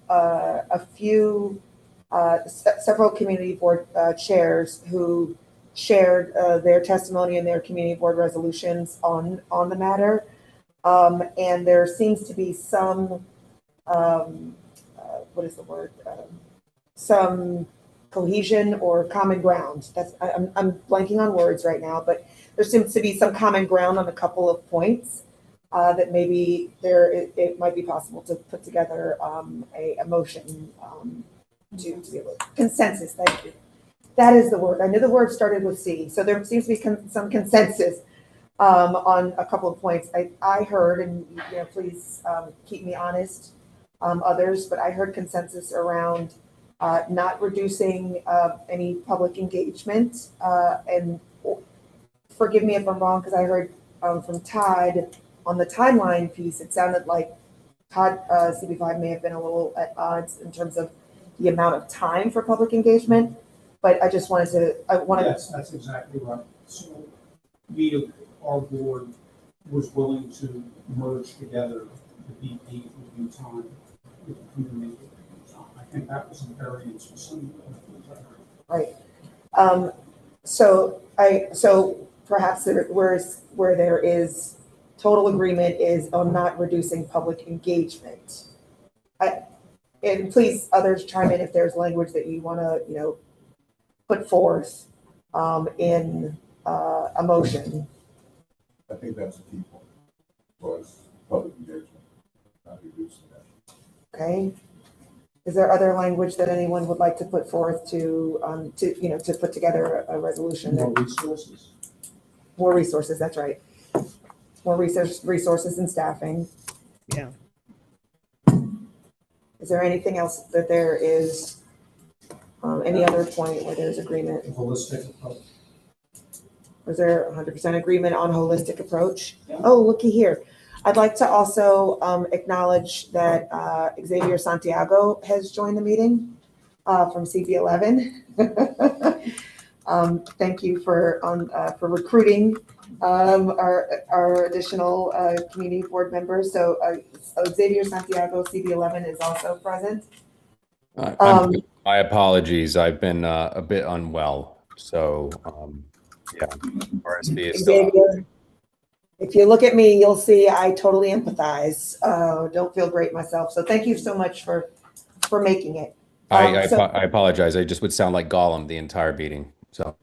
a few, several community board chairs who shared their testimony and their community board resolutions on the matter. And there seems to be some, some cohesion or common ground. I'm blanking on words right now, but there seems to be some common ground on a couple of points that maybe it might be possible to put together a motion to be able to consensus. Thank you. That is the word. I knew the word started with C. So there seems to be some consensus on a couple of points. I heard, and please keep me honest, others, but I heard consensus around not reducing any public engagement. And forgive me if I'm wrong, because I heard from Todd on the timeline piece, it sounded like Todd, CB5 may have been a little at odds in terms of the amount of time for public engagement. But I just wanted to, Yes, that's exactly right. So our board was willing to merge together the BP review time with the community review time. I think that was a variance for some. Right. So perhaps where there is total agreement is on not reducing public engagement. And please, others chime in if there's language that you want to, put forth in a motion. I think that's a key point, was public engagement, not reducing that. Okay. Is there other language that anyone would like to put forth to put together a resolution? More resources. More resources, that's right. More resources and staffing. Yeah. Is there anything else that there is, any other point where there's agreement? Holistic approach. Was there 100% agreement on holistic approach? Yeah. Oh, looky here. I'd like to also acknowledge that Xavier Santiago has joined the meeting from CB11. Thank you for recruiting our additional community board members. So Xavier Santiago, CB11, is also present. My apologies. I've been a bit unwell. So, yeah, RSV is still out. Xavier, if you look at me, you'll see I totally empathize. Don't feel great myself. So thank you so much for making it. I apologize. I just would sound like Gollum the entire meeting. So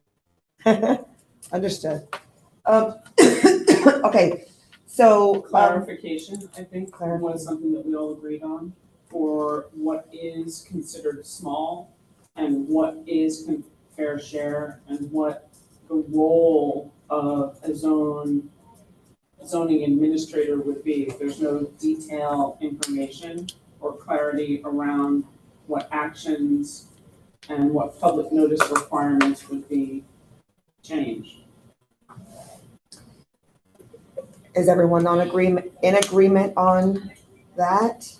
Understood. Okay, so Clarification, I think, was something that we all agreed on for what is considered small and what is fair share and what the role of a zoning administrator would be. If there's no detailed information or clarity around what actions and what public notice requirements would be changed. is everyone in agreement on that?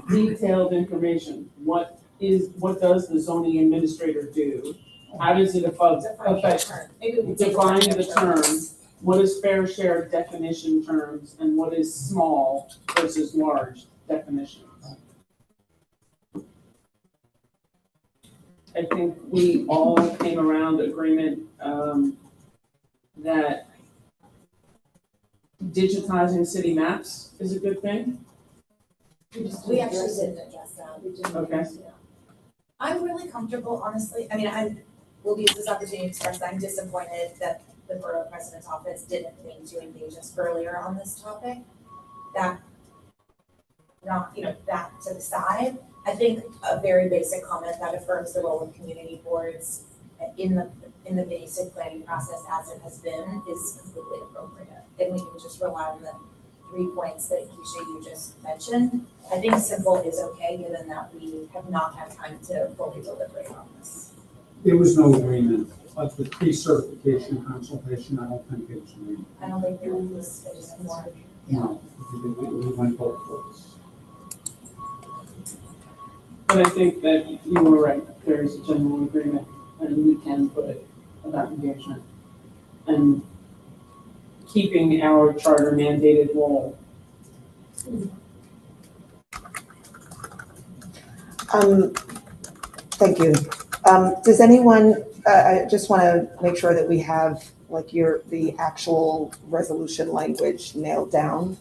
Detailed information. What does the zoning administrator do? How does it affect define the term? What is fair share definition terms and what is small versus large definition? I think we all came around agreement that digitizing city maps is a good thing. We actually didn't address that. We didn't. Okay. I'm really comfortable, honestly. I mean, I will use this opportunity to express that I'm disappointed that the Borough President's Office didn't think to engage us earlier on this topic. That to the side. I think a very basic comment that affirms the role of community boards in the basic planning process as it has been is completely appropriate. And we can just rely on the 3 points that Keisha, you just mentioned. I think simple is okay, given that we have not had time to fully deliberate on this. There was no agreement, but the pre-certification consultation, I don't think there was agreement. I don't think there was just more. No, we went both ways. But I think that you were right. There is a general agreement and we can put it about engagement and keeping our charter mandated role. Thank you. Does anyone, I just want to make sure that we have the actual resolution language nailed down.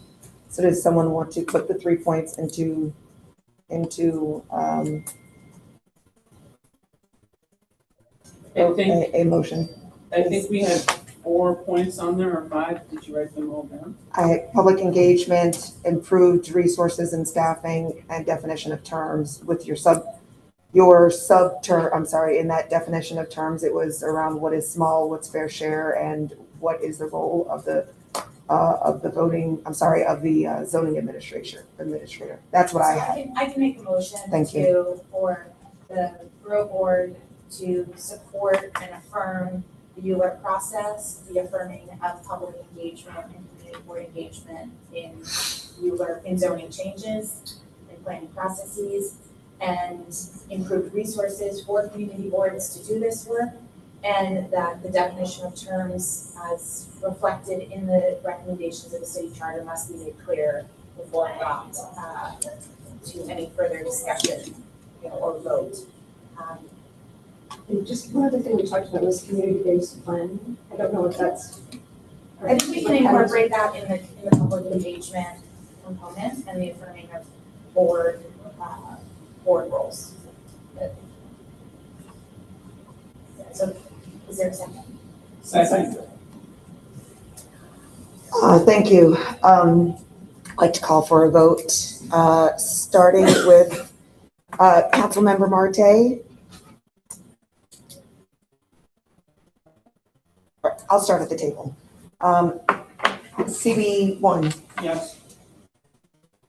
So does someone want to put the 3 points into a motion? I think we had 4 points on there or 5. Did you write them all down? Public engagement, improved resources and staffing, and definition of terms with your sub-term, I'm sorry, in that definition of terms, it was around what is small, what's fair share, and what is the role of the zoning administrator. That's what I had. I can make a motion for the Borough Board to support and affirm the ULERP process, the affirming of public engagement and community board engagement in ULERP, in zoning changes and planning processes, and improved resources for community boards to do this work, and that the definition of terms as reflected in the recommendations of the city charter must be made clear before brought to any further discussion or vote. And just one other thing we talked about was community-based planning. I don't know if that's. I think we can incorporate that in the public engagement component and the affirming of board roles. So, is there a second? Second. Thank you. I'd like to call for a vote, starting with Councilmember Marte. I'll start at the table. CB1, Yes.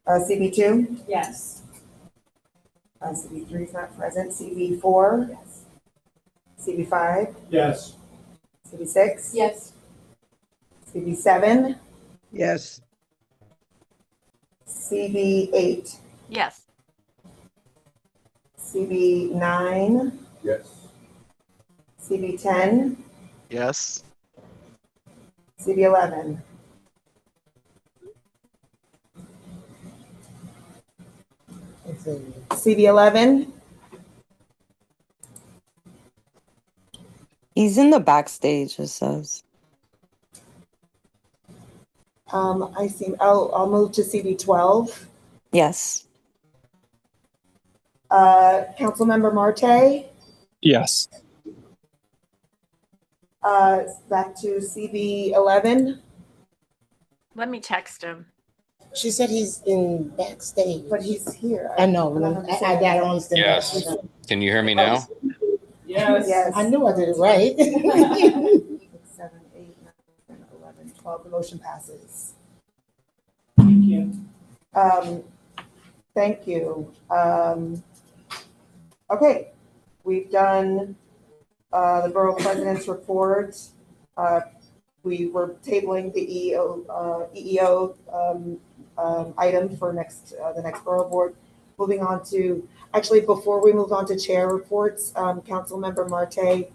CB2, Yes. CB3 is not present, CB4, Yes. CB5, Yes. CB6, Yes. CB7, Yes. CB8, Yes. CB9, Yes. CB10, Yes. CB11. CB11, He's in the backstage, it says. I see, I'll move to CB12. Yes. Councilmember Marte, Yes. back to CB11, Let me text him. She said he's in backstage. but he's here. I know, I don't understand. Yes. Can you hear me now? Yes. Yes. I knew I did it right. 7, 8, 9, 10, 11, 12, the motion passes. Thank you. Thank you. Okay, we've done the Borough President's report. We were tabling the EEO item for the next Borough Board. Moving on to, actually, before we move on to chair reports, Councilmember Marte,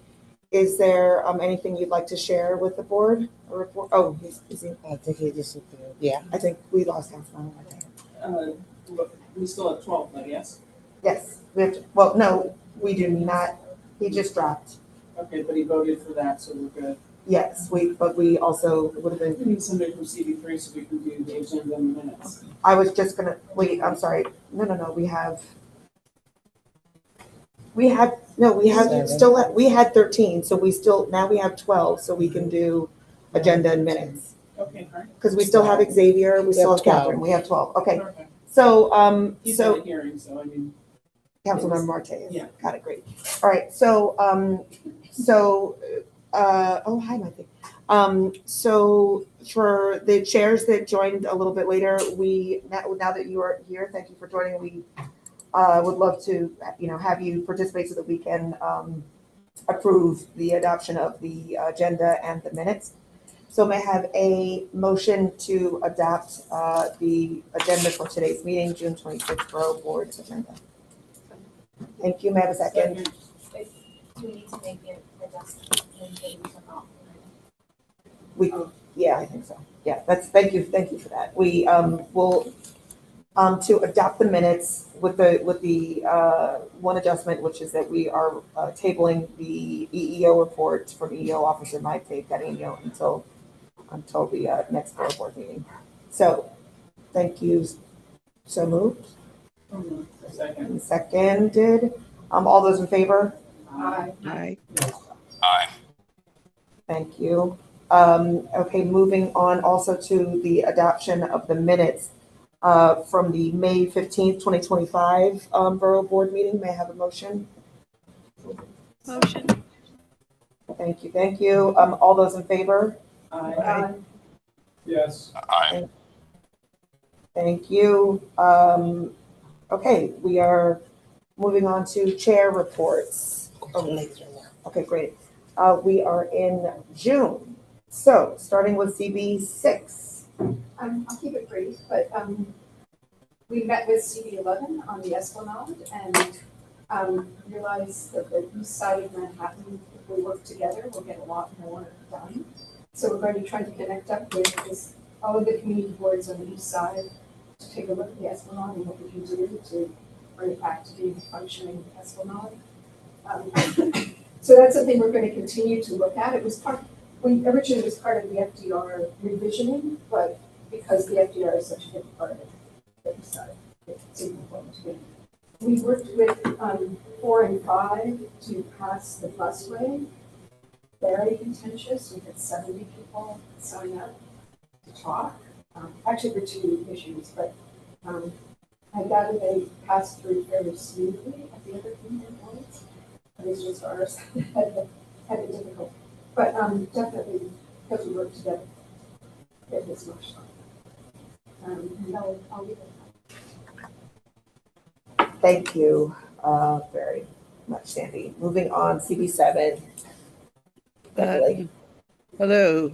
is there anything you'd like to share with the board? A report? Oh, he's in. I think he disappeared, yeah. I think we lost Councilmember Marte. Look, we still have 12, but yes. Yes, we have to, well, no, we do not. He just dropped. Okay, but he voted for that, so we're good. Yes, but we also would have been, We need somebody from CB3 so we can do the agenda in minutes. I was just gonna, wait, I'm sorry. No, we had still, we had 13, so now we have 12, so we can do agenda and minutes. Okay, all right. Because we still have Xavier, we still have 12. Catherine, we have 12, okay. Perfect. So, He's in the hearing, so I mean. Councilmember Marte, Yeah. got it, great. All right, so, oh, hi, Mikey. So for the chairs that joined a little bit later, now that you are here, thank you for joining. We would love to, have you participate so that we can approve the adoption of the agenda and the minutes. So may I have a motion to adopt the agenda for today's meeting, June 26th Borough Board agenda. Thank you. May I have a second? Do we need to make it adjustment in the Yeah, I think so. Yeah, thank you for that. We will to adopt the minutes with the one adjustment, which is that we are tabling the EEO report from EEO Officer Mike Carino until the next board meeting. So, thank you. So moved. Second. Seconded. All those in favor? Aye. Aye. Aye. Thank you. Okay, moving on also to the adoption of the minutes from the May 15th, 2025 Borough Board meeting. May I have a motion? Motion. Thank you. All those in favor? Aye. Yes. Aye. Thank you. Okay, we are moving on to chair reports. Okay, great. We are in June. So, starting with CB6. I'll keep it brief, but we met with CB11 on the Esplanade and realized that the east side of Manhattan, if we work together, we'll get a lot more done. So we're going to try to connect up with all of the community boards on the east side to take a look at the Esplanade and what we can do to bring it back to being a functioning Esplanade. So that's something we're gonna continue to look at. It was originally it was part of the FDR revisioning, but because the FDR is such a big part of it, we decided it's important to me. We worked with 4 and 5 to pass the busway. Very contentious. We had 70 people sign up to talk. Actually, for 2 issues, but I gather they passed through fairly smoothly at the other points. At least as far as had it difficult. But definitely because we work together, it was much fun. And I'll leave it. Thank you very much, Sandy. Moving on, CB7. Beverly. Hello.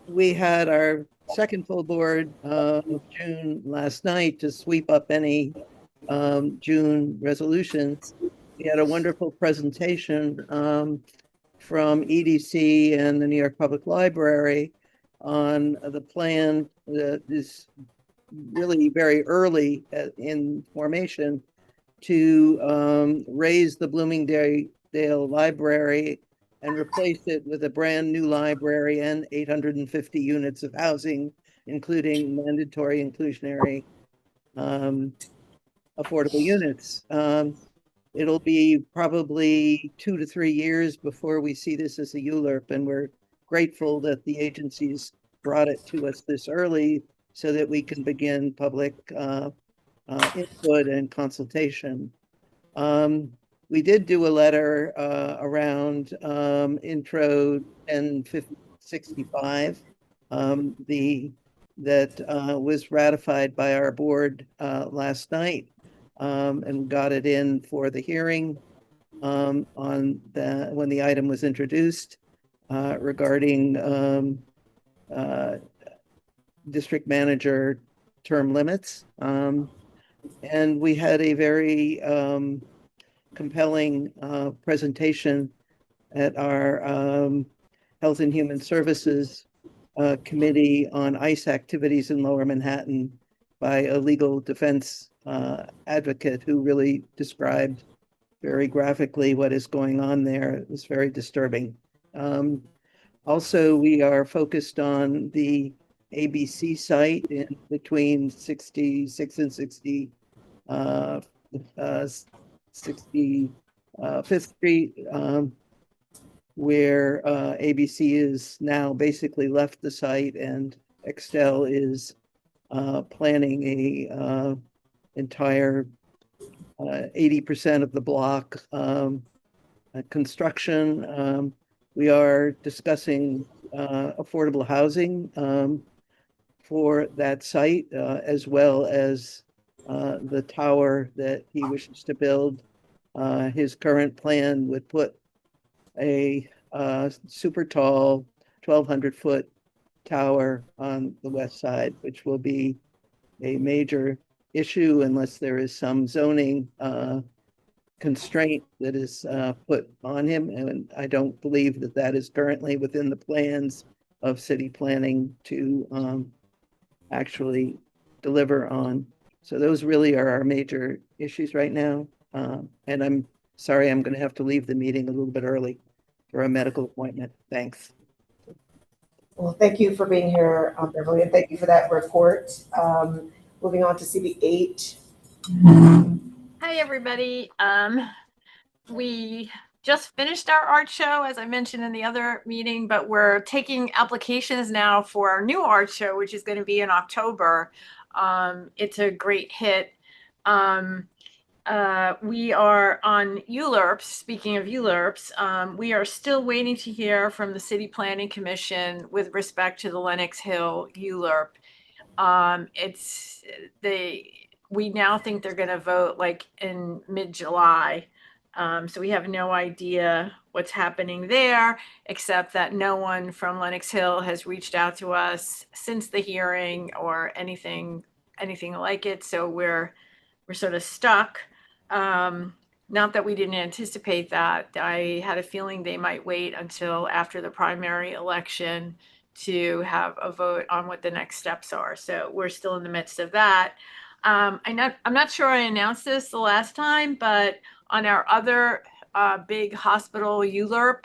We had our second full board of June last night to sweep up any June resolutions. We had a wonderful presentation from EDC and the New York Public Library on the plan that is really very early in formation to raise the Bloomingdale Library and replace it with a brand new library and 850 units of housing, including mandatory inclusionary affordable units. It'll be probably 2 to 3 years before we see this as a ULURP, and we're grateful that the agencies brought it to us this early so that we can begin public input and consultation. We did do a letter around intro 1065 that was ratified by our board last night and got it in for the hearing on when the item was introduced regarding district manager term limits. And we had a very compelling presentation at our Health and Human Services Committee on ICE activities in Lower Manhattan by a legal defense advocate who really described very graphically what is going on there. It was very disturbing. Also, we are focused on the ABC site in between 66 and 65th Street, where ABC is now basically left the site and Excel is planning a entire 80% of the block construction. We are discussing affordable housing for that site, as well as the tower that he wishes to build. His current plan would put a super tall 1,200-foot tower on the west side, which will be a major issue unless there is some zoning constraint that is put on him. And I don't believe that that is currently within the plans of city planning to actually deliver on. So those really are our major issues right now. And I'm sorry, I'm going to have to leave the meeting a little bit early for a medical appointment. Thanks. Well, thank you for being here, Beverly, and thank you for that report. Moving on to CB8. Hi, everybody. We just finished our art show, as I mentioned in the other meeting, but we're taking applications now for our new art show, which is going to be in October. It's a great hit. We are on ULURPs. Speaking of ULURPs, we are still waiting to hear from the City Planning Commission with respect to the Lenox Hill ULURP. We now think they're going to vote like in mid-July. So we have no idea what's happening there, except that no one from Lenox Hill has reached out to us since the hearing or anything like it. So we're sort of stuck. Not that we didn't anticipate that. I had a feeling they might wait until after the primary election to have a vote on what the next steps are. So we're still in the midst of that. I'm not sure I announced this the last time, but on our other big hospital ULURP.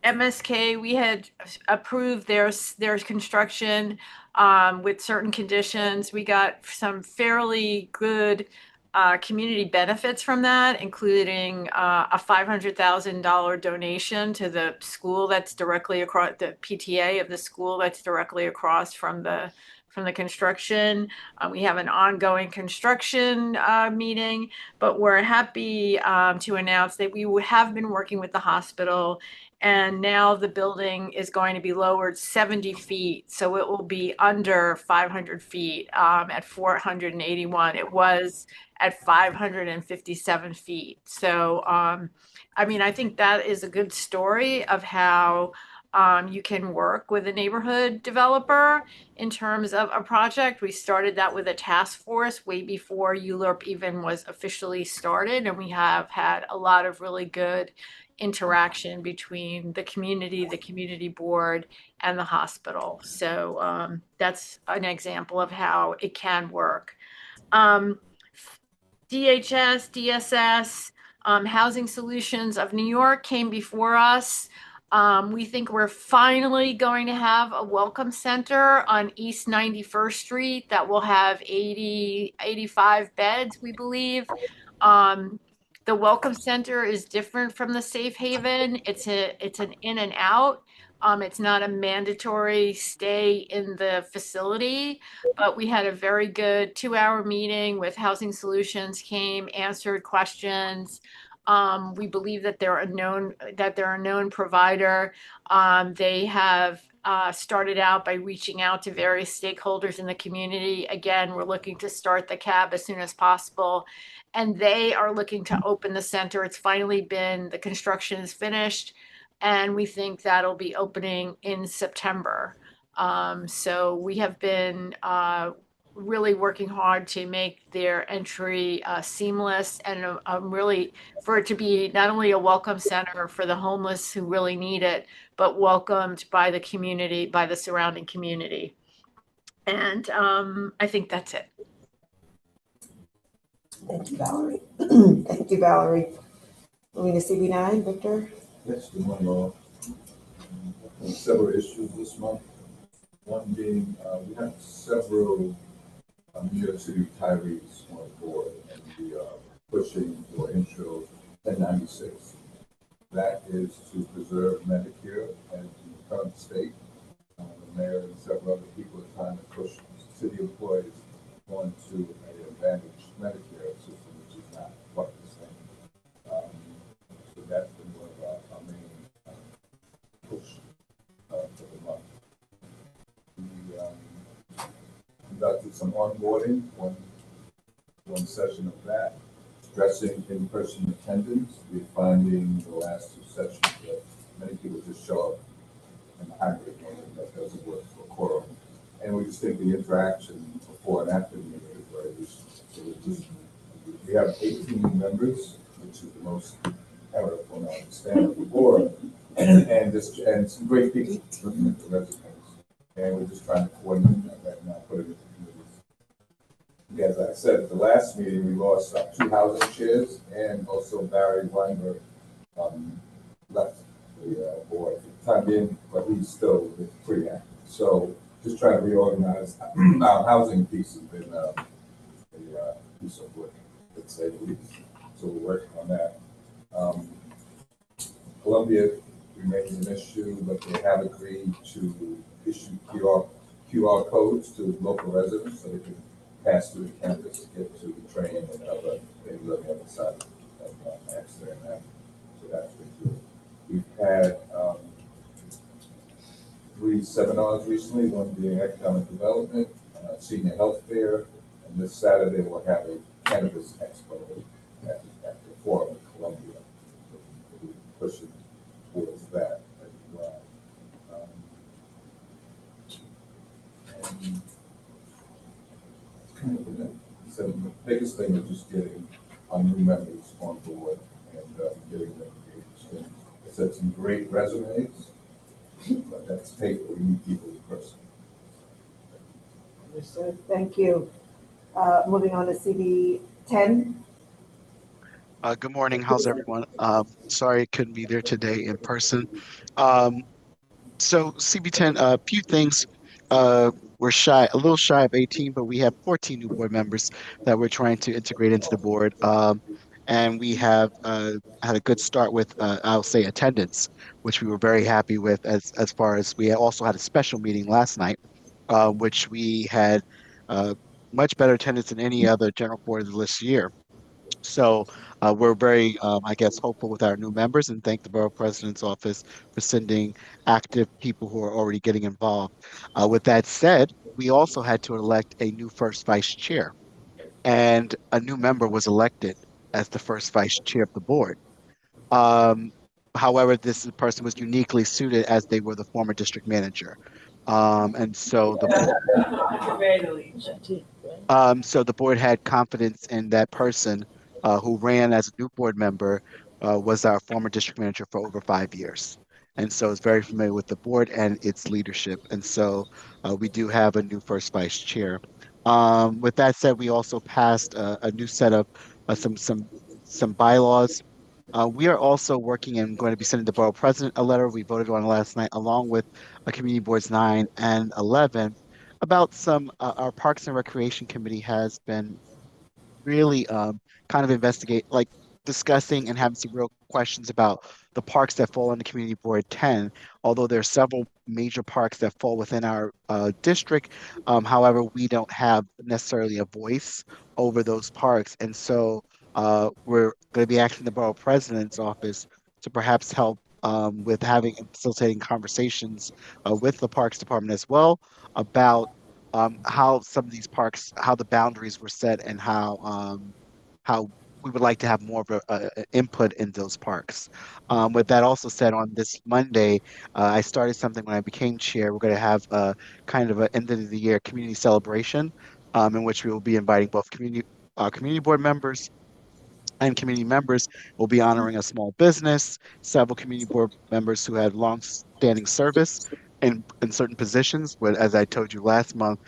MSK, we had approved their construction with certain conditions. We got some fairly good community benefits from that, including a $500,000 donation to the school that's directly across, the PTA of the school that's directly across from the construction. We have an ongoing construction meeting, but we're happy to announce that we have been working with the hospital, and now the building is going to be lowered 70 feet. So it will be under 500 feet at 481. It was at 557 feet. So, I mean, I think that is a good story of how you can work with a neighborhood developer in terms of a project. We started that with a task force way before ULURP even was officially started, and we have had a lot of really good interaction between the community board, and the hospital. So that's an example of how it can work. DHS, DSS, Housing Solutions of New York came before us. We think we're finally going to have a welcome center on East 91st Street that will have 85 beds, we believe. The welcome center is different from the safe haven. It's an in and out. It's not a mandatory stay in the facility, but we had a very good 2-hour meeting with Housing Solutions, came, answered questions. We believe that they're a known provider. They have started out by reaching out to various stakeholders in the community. Again, we're looking to start the CAB as soon as possible, and they are looking to open the center. It's finally been, the construction is finished, and we think that'll be opening in September. So we have been really working hard to make their entry seamless, and really for it to be not only a welcome center for the homeless who really need it, but welcomed by the community, by the surrounding community. And I think that's it. Thank you, Valerie. Thank you, Valerie. Moving to CB9, Victor. Yes, good morning, all. Several issues this month. One being, we have several New York City retirees on board, and we are pushing for intro 1096. That is to preserve Medicare and the current state. The mayor and several other people are trying to push city employees onto an advantage Medicare system, which is not quite the same. So that's been one of our main push for the month. We conducted some onboarding, one session of that, stressing in-person attendance. We're finding the last 2 sessions that many people just show up in the hybrid mode, and that doesn't work for quorum. And we just think the interaction before and after the meeting is very useful. So we have 18 members, which is the most ever from our understanding before, and some great people looking at the resumes. And we're just trying to coordinate that right now, put it in the committees. As I said, at the last meeting, we lost 2 housing chairs, and also Barry Weinberg left the board for the time being, but he's still pretty active. So just trying to reorganize our housing piece has been a piece of work, let's say the least. So we're working on that. Columbia remains an issue, but they have agreed to issue QR codes to local residents so they can pass through the campus to get to the train and other things on the other side of Exeter and that. So that's been good. We've had 3 seminars recently, one being economic development, senior health fair, and this Saturday we'll have a cannabis expo at the Forum in Columbia. So we're pushing towards that as well. So the biggest thing is just getting our new members on board and getting them engaged. I said some great resumes, but that's paper. We need people in person. Understood. Thank you. Moving on to CB10. Good morning. How's everyone? Sorry I couldn't be there today in person. Um, so CB10, a few things. We're a little shy of 18, but we have 14 new board members that we're trying to integrate into the board. And we have had a good start with, I'll say, attendance, which we were very happy with. As far as we also had a special meeting last night, which we had uh, much better attendance than any other general board this year. So we're very, I guess, hopeful with our new members and thank the Borough President's Office for sending active people who are already getting involved. With that said, we also had to elect a new first vice chair, and a new member was elected as the first vice chair of the board. Um, However, this person was uniquely suited as they were the former district manager. And so the board so the board had confidence in that person who ran as a new board member, was our former district manager for over 5 years. And so is very familiar with the board and its leadership. And so we do have a new first vice chair. With that said, we also passed a new set of some bylaws. We are also working and going to be sending the borough president a letter we voted on last night, along with community boards 9 and 11, about some our Parks and Recreation Committee has been really kind of investigate, like discussing and having some real questions about the parks that fall under Community Board 10, although there are several major parks that fall within our district. However, we don't have necessarily a voice over those parks. And so we're going to be asking the Borough President's Office to perhaps help with having and facilitating conversations with the Parks Department as well about how some of these parks, how the boundaries were set, and how we would like to have more of a input in those parks. With that also said, on this Monday, I started something when I became chair. We're going to have a kind of an end of the year community celebration, in which we will be inviting both community board members and community members. Will be honoring a small business, several community board members who had long-standing service in certain positions. But as I told you last month,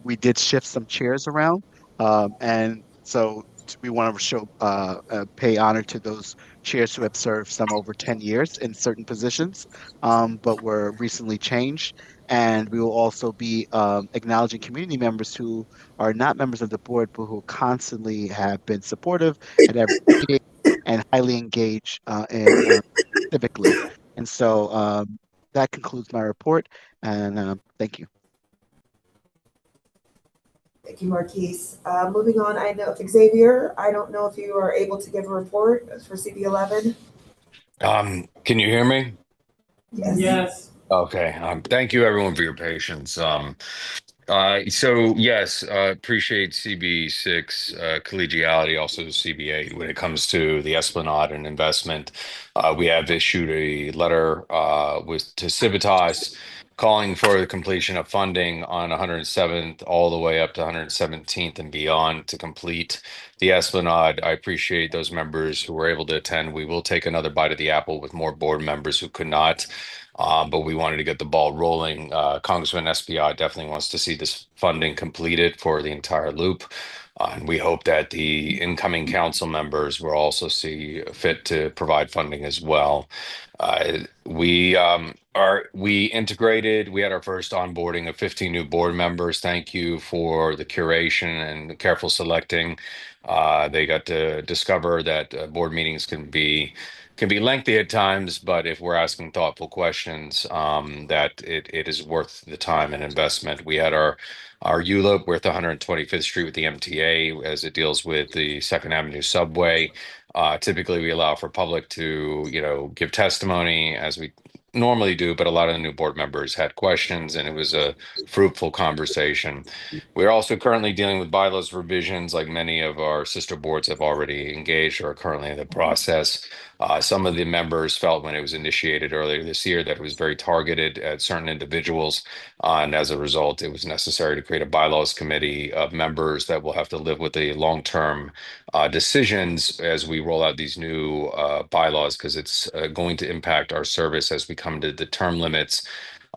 we did shift some chairs around, and so we want to pay honor to those chairs who have served some over 10 years in certain positions, but were recently changed. And we will also be acknowledging community members who are not members of the board, but who constantly have been supportive at every meeting and highly engaged in civically. And so that concludes my report, and thank you. Thank you, Marquise. Moving on, I know Xavier, I don't know if you are able to give a report for CB11. Can you hear me? Yes. Yes. Okay. Thank you everyone for your patience. So yes, appreciate CB6 collegiality, also CB8 when it comes to the Esplanade and investment. We have issued a letter with to Civitas calling for the completion of funding on 107th all the way up to 117th and beyond to complete the Esplanade. I appreciate those members who were able to attend. We will take another bite of the apple with more board members who could not. But we wanted to get the ball rolling. Congressman SPI definitely wants to see this funding completed for the entire loop. And we hope that the incoming council members will also see fit to provide funding as well. We integrated. We had our first onboarding of 15 new board members. Thank you for the curation and the careful selecting. They got to discover that board meetings can be lengthy at times, but if we're asking thoughtful questions, that it is worth the time and investment. We had our ULIP with 125th Street with the MTA as it deals with the Second Avenue subway. Typically, we allow for public to, give testimony as we normally do, but a lot of the new board members had questions, and it was a fruitful conversation. We're also currently dealing with bylaws revisions, like many of our sister boards have already engaged or are currently in the process. Some of the members felt when it was initiated earlier this year that it was very targeted at certain individuals. And as a result, it was necessary to create a bylaws committee of members that will have to live with the long-term decisions as we roll out these new bylaws, because it's going to impact our service as we come to the term limits,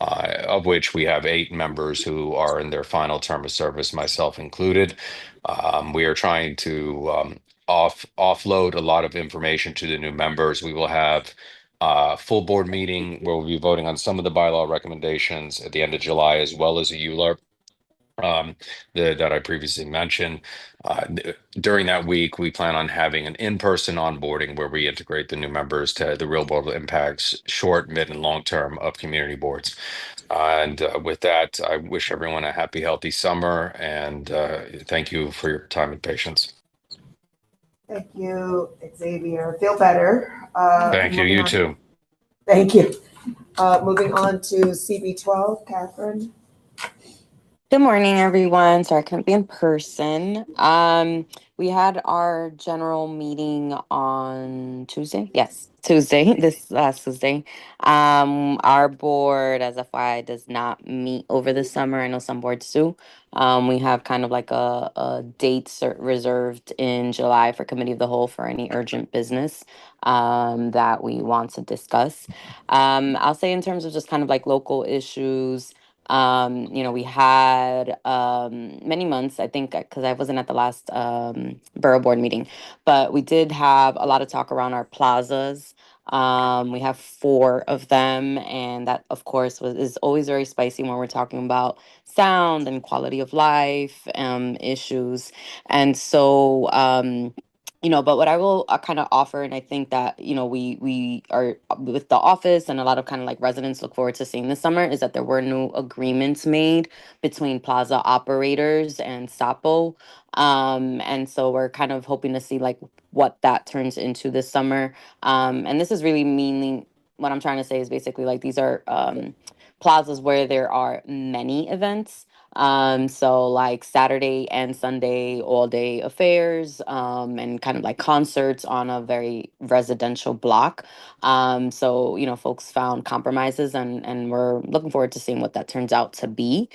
of which we have 8 members who are in their final term of service, myself included. We are trying to offload a lot of information to the new members. We will have a full board meeting where we'll be voting on some of the bylaw recommendations at the end of July, as well as a ULARP that I previously mentioned. During that week, we plan on having an in-person onboarding where we integrate the new members to the real world impacts, short, mid, and long term of community boards. And with that, I wish everyone a happy, healthy summer, and thank you for your time and patience. Thank you, Xavier. Feel better. Thank you. Moving You on. too. Thank you. Moving on to CB12, Catherine. Good morning, everyone. Sorry, I couldn't be in person. We had our general meeting on Tuesday. Yes, Tuesday, this last Tuesday. Our board, as FYI, does not meet over the summer. I know some boards do. We have kind of like a date reserved in July for committee of the whole for any urgent business that we want to discuss. I'll say in terms of just kind of like local issues. We had many months, I think, because I wasn't at the last borough board meeting, but we did have a lot of talk around our plazas. We have 4 of them, and that, of course, is always very spicy when we're talking about sound and quality of life issues. And so, but what I will kind of offer, and I think that we are with the office, and a lot of kind of like residents look forward to seeing this summer, is that there were new agreements made between plaza operators and Sapo, and so we're kind of hoping to see like what that turns into this summer. And this is really meaning what I'm trying to say is basically like these are plazas where there are many events. So like Saturday and Sunday all day affairs, and kind of like concerts on a very residential block. So folks found compromises, and we're looking forward to seeing what that turns out to be.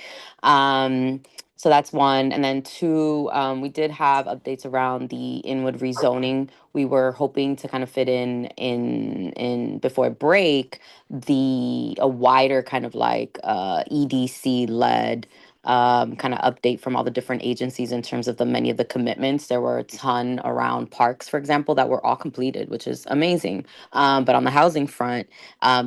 So that's 1. And then 2, we did have updates around the Inwood rezoning. We were hoping to kind of fit in before break a wider kind of like EDC led kind of update from all the different agencies in terms of many of the commitments. There were a ton around parks, for example, that were all completed, which is amazing. But on the housing front,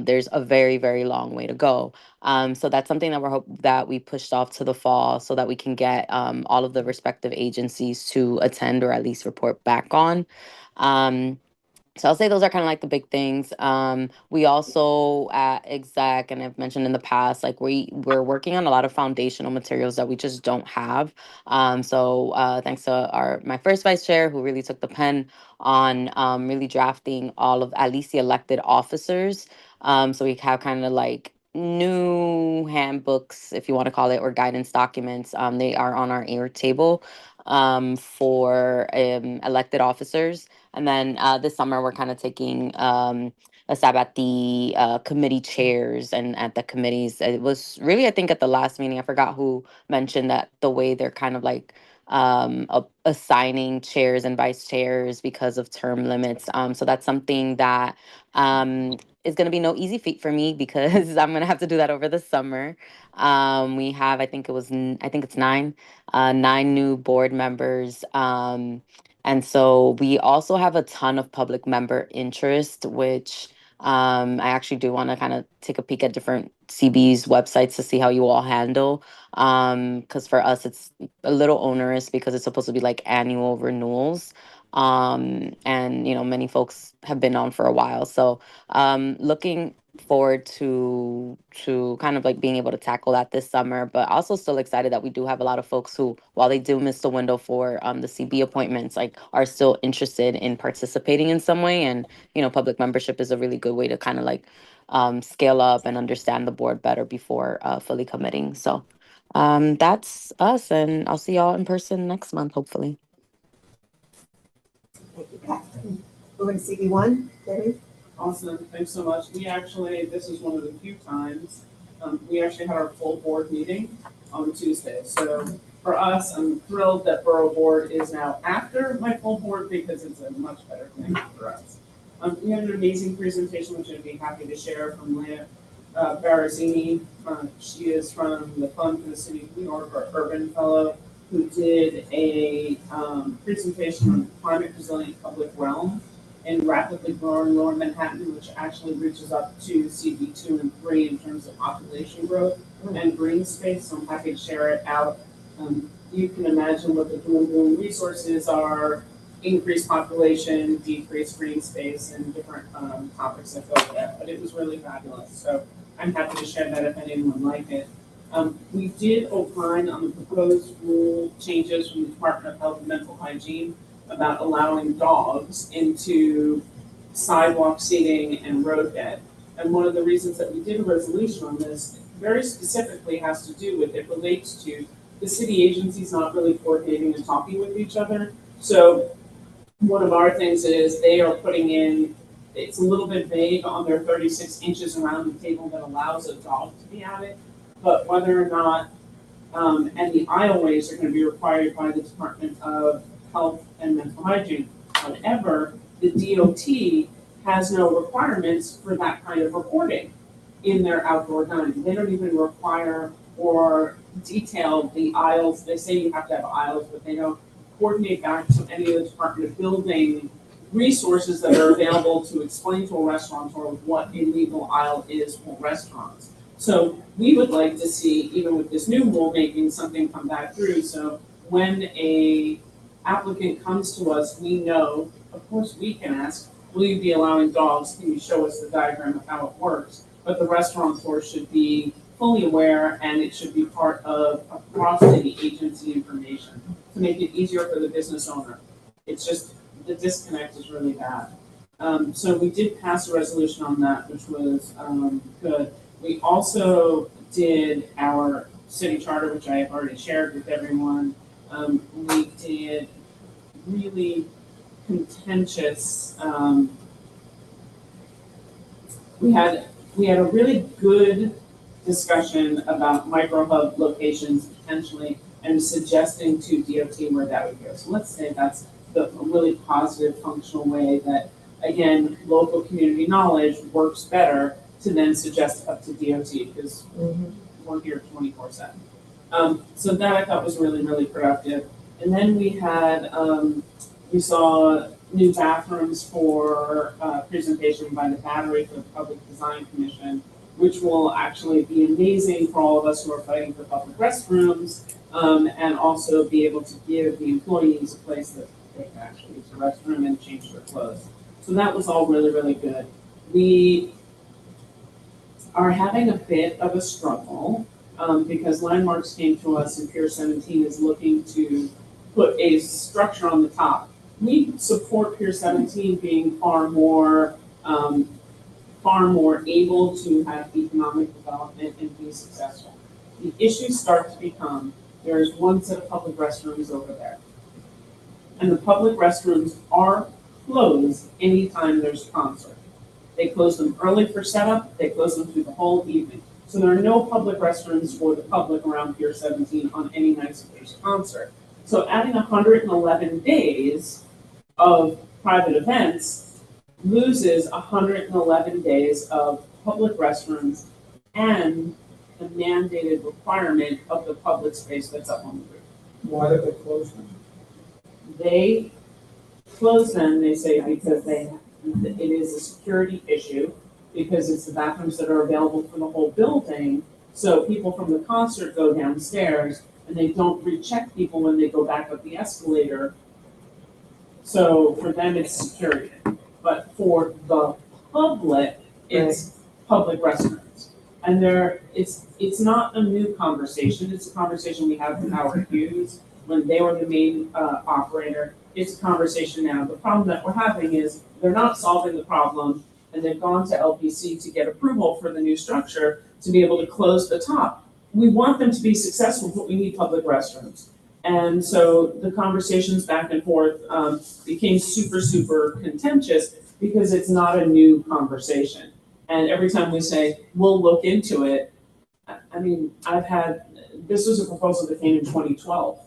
there's a very, very long way to go. So that's something that that we pushed off to the fall so that we can get all of the respective agencies to attend or at least report back on. So I'll say those are kind of like the big things. We also at exec, and I've mentioned in the past, like we're working on a lot of foundational materials that we just don't have. So thanks to my first vice chair who really took the pen on really drafting all of at least the elected officers. So we have kind of like new handbooks, if you want to call it, or guidance documents. They are on our air table for elected officers. And then this summer, we're kind of taking a stab at the committee chairs and at the committees. It was really, I think, at the last meeting, I forgot who mentioned that the way they're kind of like assigning chairs and vice chairs because of term limits. So that's something that is going to be no easy feat for me because I'm going to have to do that over the summer. We have, I think it's 9 new board members. And so we also have a ton of public member interest, which I actually do want to kind of take a peek at different CB's websites to see how you all handle. Because for us, it's a little onerous because it's supposed to be like annual renewals. And many folks have been on for a while. So looking forward to kind of like being able to tackle that this summer, but also still excited that we do have a lot of folks who, while they do miss the window for the CB appointments, like are still interested in participating in some way. And public membership is a really good way to kind of like scale up and understand the board better before fully committing. So that's us, and I'll see y'all in person next month, hopefully. Thank you, Catherine. Moving to CB1, Debbie. Awesome, thanks so much. This is one of the few times, we actually had our full board meeting on Tuesday. So for us, I'm thrilled that Borough Board is now after my full board because it's a much better thing for us. We had an amazing presentation, which I'd be happy to share from Leah Barazzini. She is from the Fund for the City of New York, our Urban Fellow. who did a presentation on climate resilient public realm in rapidly growing lower Manhattan, which actually reaches up to CB2 and 3 in terms of population growth and green space. So I'm happy to share it out. You can imagine what the dwindling resources are, increased population, decreased green space, and different topics that go with that. But it was really fabulous. So I'm happy to share that if anyone would like it. We did opine on the proposed rule changes from the Department of Health and Mental Hygiene about allowing dogs into sidewalk seating and roadbed. And one of the reasons that we did a resolution on this very specifically has to do with, it relates to the city agencies not really coordinating and talking with each other. So one of our things is they are putting in, it's a little bit vague on their 36 inches around the table that allows a dog to be at it, but whether or not, and the aisleways are going to be required by the Department of Health and Mental Hygiene. However, the DOT has no requirements for that kind of reporting in their outdoor dining. They don't even require or detail the aisles. They say you have to have aisles, but they don't coordinate back to any of the Department of Building resources that are available to explain to a restaurateur what a legal aisle is for restaurants. So we would like to see, even with this new rulemaking, something come back through. So when a applicant comes to us, we know, of course we can ask, will you be allowing dogs? Can you show us the diagram of how it works? But the restaurateur should be fully aware, and it should be part of across city agency information to make it easier for the business owner. It's just, the disconnect is really bad. So we did pass a resolution on that, which was good. We also did our city charter, which I have already shared with everyone. We did really contentious, we had a really good discussion about micro hub locations potentially and suggesting to DOT where that would go. So let's say that's a really positive functional way that, again, local community knowledge works better to then suggest up to DOT because we're here 24/7. So that I thought was really, really productive. And then we had, we saw new bathrooms for presentation by the Battery for the Public Design Commission, which will actually be amazing for all of us who are fighting for public restrooms, and also be able to give the employees a place that they can actually use the restroom and change their clothes. So that was all really, really good. We are having a bit of a struggle because Landmarks came to us and Pier 17 is looking to put a structure on the top. We support Pier 17 being far more able to have economic development and be successful. The issues start to become, there's one set of public restrooms over there. And the public restrooms are closed anytime there's a concert. They close them early for setup, they close them through the whole evening. So there are no public restrooms for the public around Pier 17 on any nights if there's a concert. So adding 111 days of private events loses 111 days of public restrooms and the mandated requirement of the public space that's up on the roof. Why did they close them? They close them, they say, because it is a security issue, because it's the bathrooms that are available for the whole building. So people from the concert go downstairs and they don't recheck people when they go back up the escalator. So for them, it's security. But for the public, it's public restrooms. And it's not a new conversation. It's a conversation we had with Howard Hughes when they were the main operator. It's a conversation now. The problem that we're having is they're not solving the problem, and they've gone to LPC to get approval for the new structure to be able to close the top. We want them to be successful, but we need public restrooms. And so the conversations back and forth became super, super contentious because it's not a new conversation. And every time we say, we'll look into it, I mean, this was a proposal that came in 2012.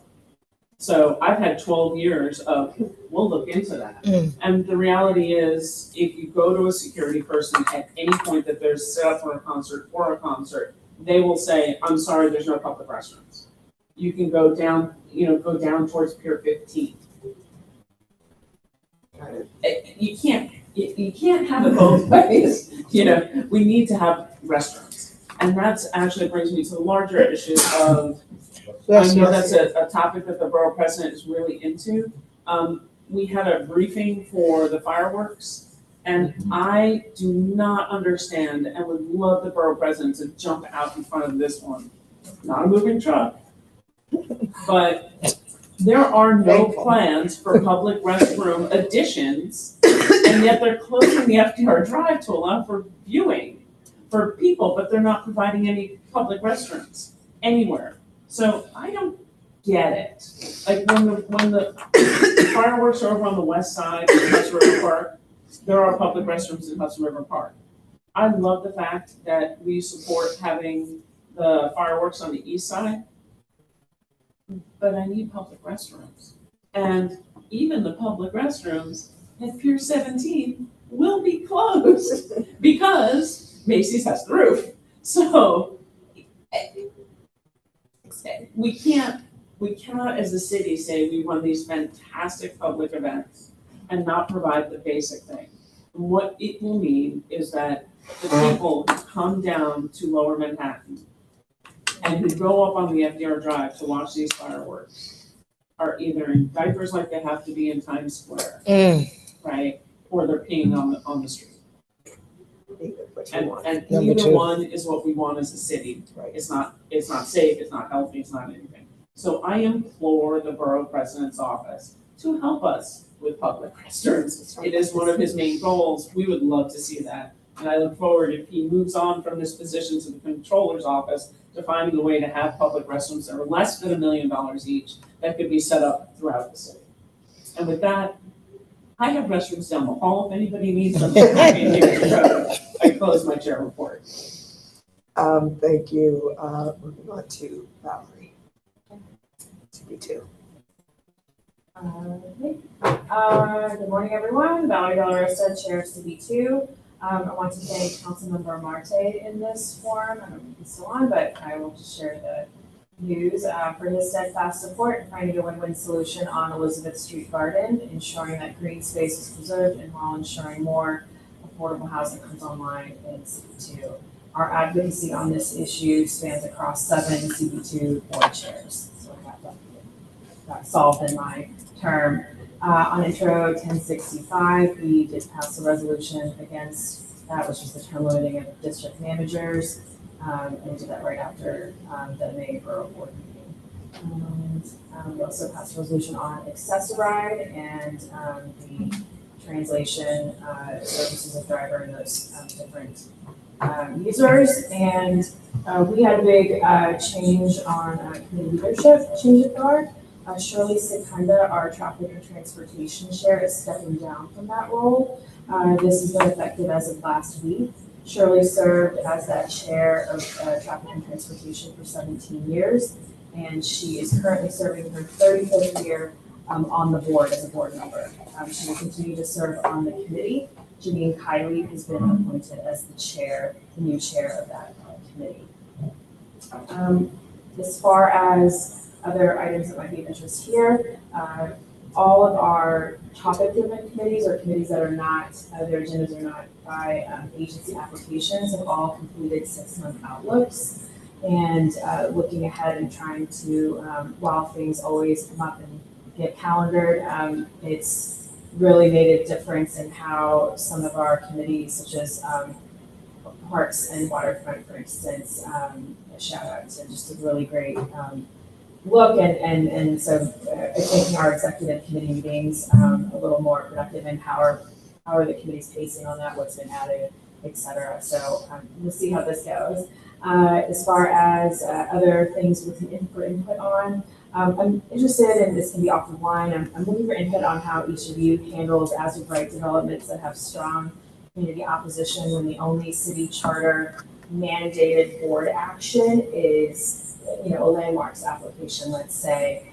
So I've had 12 years of, we'll look into that. And the reality is, if you go to a security person at any point that there's set up for a concert, they will say, I'm sorry, there's no public restrooms. you can go down, go down towards Pier 15. You can't have it both ways. We need to have restrooms. And that's actually brings me to the larger issue of, I know that's a topic that the borough president is really into. We had a briefing for the fireworks, and I do not understand and would love the borough president to jump out in front of this one. Not a moving truck, but there are no plans for public restroom additions, and yet they're closing the FDR Drive to allow for viewing for people, but they're not providing any public restrooms anywhere. So I don't get it. Like when the fireworks are over on the west side of Hudson River Park, there are public restrooms in Hudson River Park. I love the fact that we support having the fireworks on the east side, but I need public restrooms. And even the public restrooms at Pier 17 will be closed because Macy's has the roof. So we cannot as a city say we run these fantastic public events and not provide the basic thing. And what it will mean is that the people who come down to Lower Manhattan and who go up on the FDR Drive to watch these fireworks are either in diapers like they have to be in Times Square, right? Or they're peeing on the street. And neither one is what we want as a city. Right. It's not safe, it's not healthy, it's not anything. So I implore the borough president's office to help us with public restrooms. It is one of his main goals. We would love to see that. And I look forward, if he moves on from this position to the controller's office, to finding a way to have public restrooms that are less than $1 million each that could be set up throughout the city. And with that, I have restrooms down the hall if anybody needs them. I close my chair report. Thank you. Moving on to Valerie. CB2. Good morning, everyone. Valerie Delarista, Chair of CB2. I want to thank Councilmember Marte in this forum. I don't know if he's still on, but I will just share the news for his steadfast support in finding a win-win solution on Elizabeth Street Garden, ensuring that green space is preserved and while ensuring more affordable housing comes online in CB2. Our advocacy on this issue spans across 7 CB2 board chairs. So I got that solved in my term. On Intro 1065, we did pass a resolution against that, which was the term limiting of district managers. And we did that right after the May Borough Board meeting. And we also passed a resolution on accessoride and the translation services of driver and those different users. And we had a big change on committee leadership change of guard. Shirley Sekunda, our traffic and transportation chair, is stepping down from that role. This has been effective as of last week. Shirley served as that chair of traffic and transportation for 17 years, and she is currently serving her 35th year on the board as a board member. She will continue to serve on the committee. Janine Kiley has been appointed as the new chair of that committee. As far as other items that might be of interest here, all of our topic-driven committees or committees that are not, their agendas are not by agency applications have all completed 6-month outlooks. And looking ahead and trying to, while things always come up and get calendared, it's really made a difference in how some of our committees, such as Parks and Waterfront, for instance, a shout out to just a really great look and so making our executive committee meetings a little more productive and how are the committees pacing on that, what's been added, et cetera. So we'll see how this goes. As far as other things we can input on, I'm interested, and this can be off the line, I'm looking for input on how each of you handles as of right developments that have strong community opposition when the only city charter mandated board action is a landmarks application, let's say,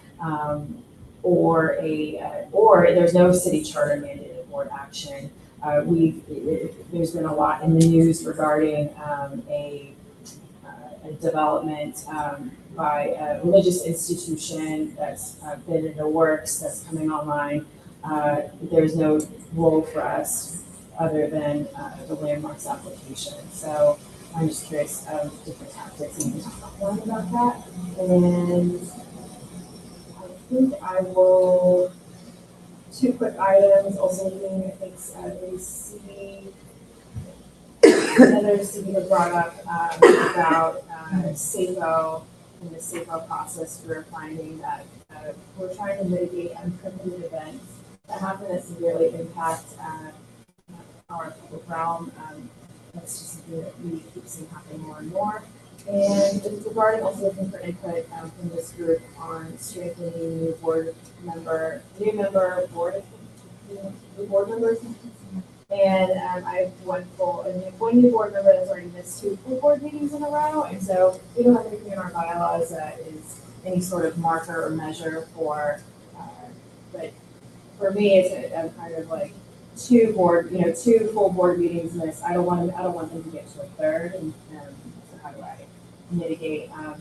or there's no city charter mandated board action. There's been a lot in the news regarding a development by a religious institution that's been in the works, that's coming online. There's no role for us other than the landmarks application. So I'm just curious of different tactics and talk more about that. And I think I will, two quick items, also looking, I think, the CD, another CD that brought up about SAFO and the SAFO process. We're finding that we're trying to mitigate unprecedented events that happen that severely impact our public realm. That's just something that we keep seeing happen more and more. And it's regarding also looking for input from this group on strengthening new member board, new board members. And I have one new board member that's already missed two full board meetings in a row. And so we don't have anything in our bylaws that is any sort of marker or measure for, but for me, it's a kind of like two full board meetings missed. I don't want them to get to a third. And so how do I mitigate that?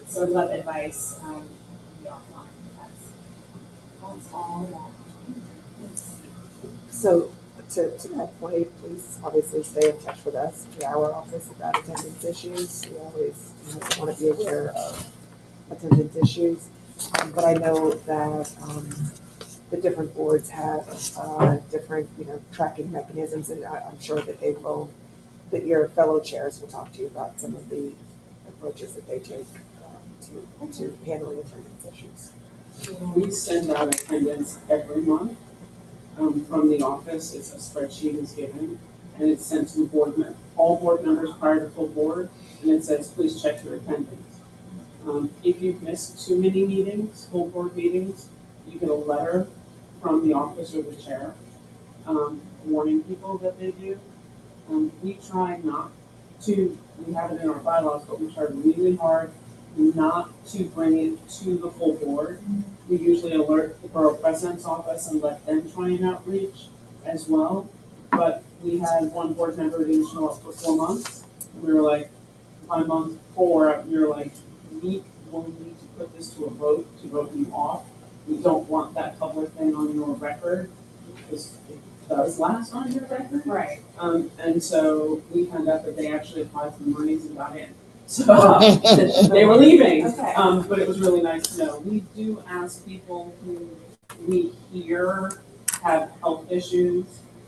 So I'd love advice offline. That's all that. So to that point, please obviously stay in touch with us, to our office about attendance issues. We always want to be aware of attendance issues. But I know that the different boards have different, tracking mechanisms, and I'm sure that that your fellow chairs will talk to you about some of the approaches that they take to handling attendance issues. We send out attendance every month from the office. It's a spreadsheet is given, and it's sent to all board members prior to full board, and it says, please check your attendance. If you've missed too many meetings, full board meetings, you get a letter from the office or the chair warning people that they do. We try not to, we have it in our bylaws, but we try really hard not to bring it to the full board. We usually alert the borough president's office and let them try and outreach as well. But we had one board member who didn't show up for 4 months. And we were like, by month 4, we were like, we will need to put this to a vote to vote you off. We don't want that public thing on your record because it does last on your record. Right. And so we found out that they actually applied for the monies and got in. So they were leaving. Okay. But it was really nice to know. We do ask people who we hear have health issues.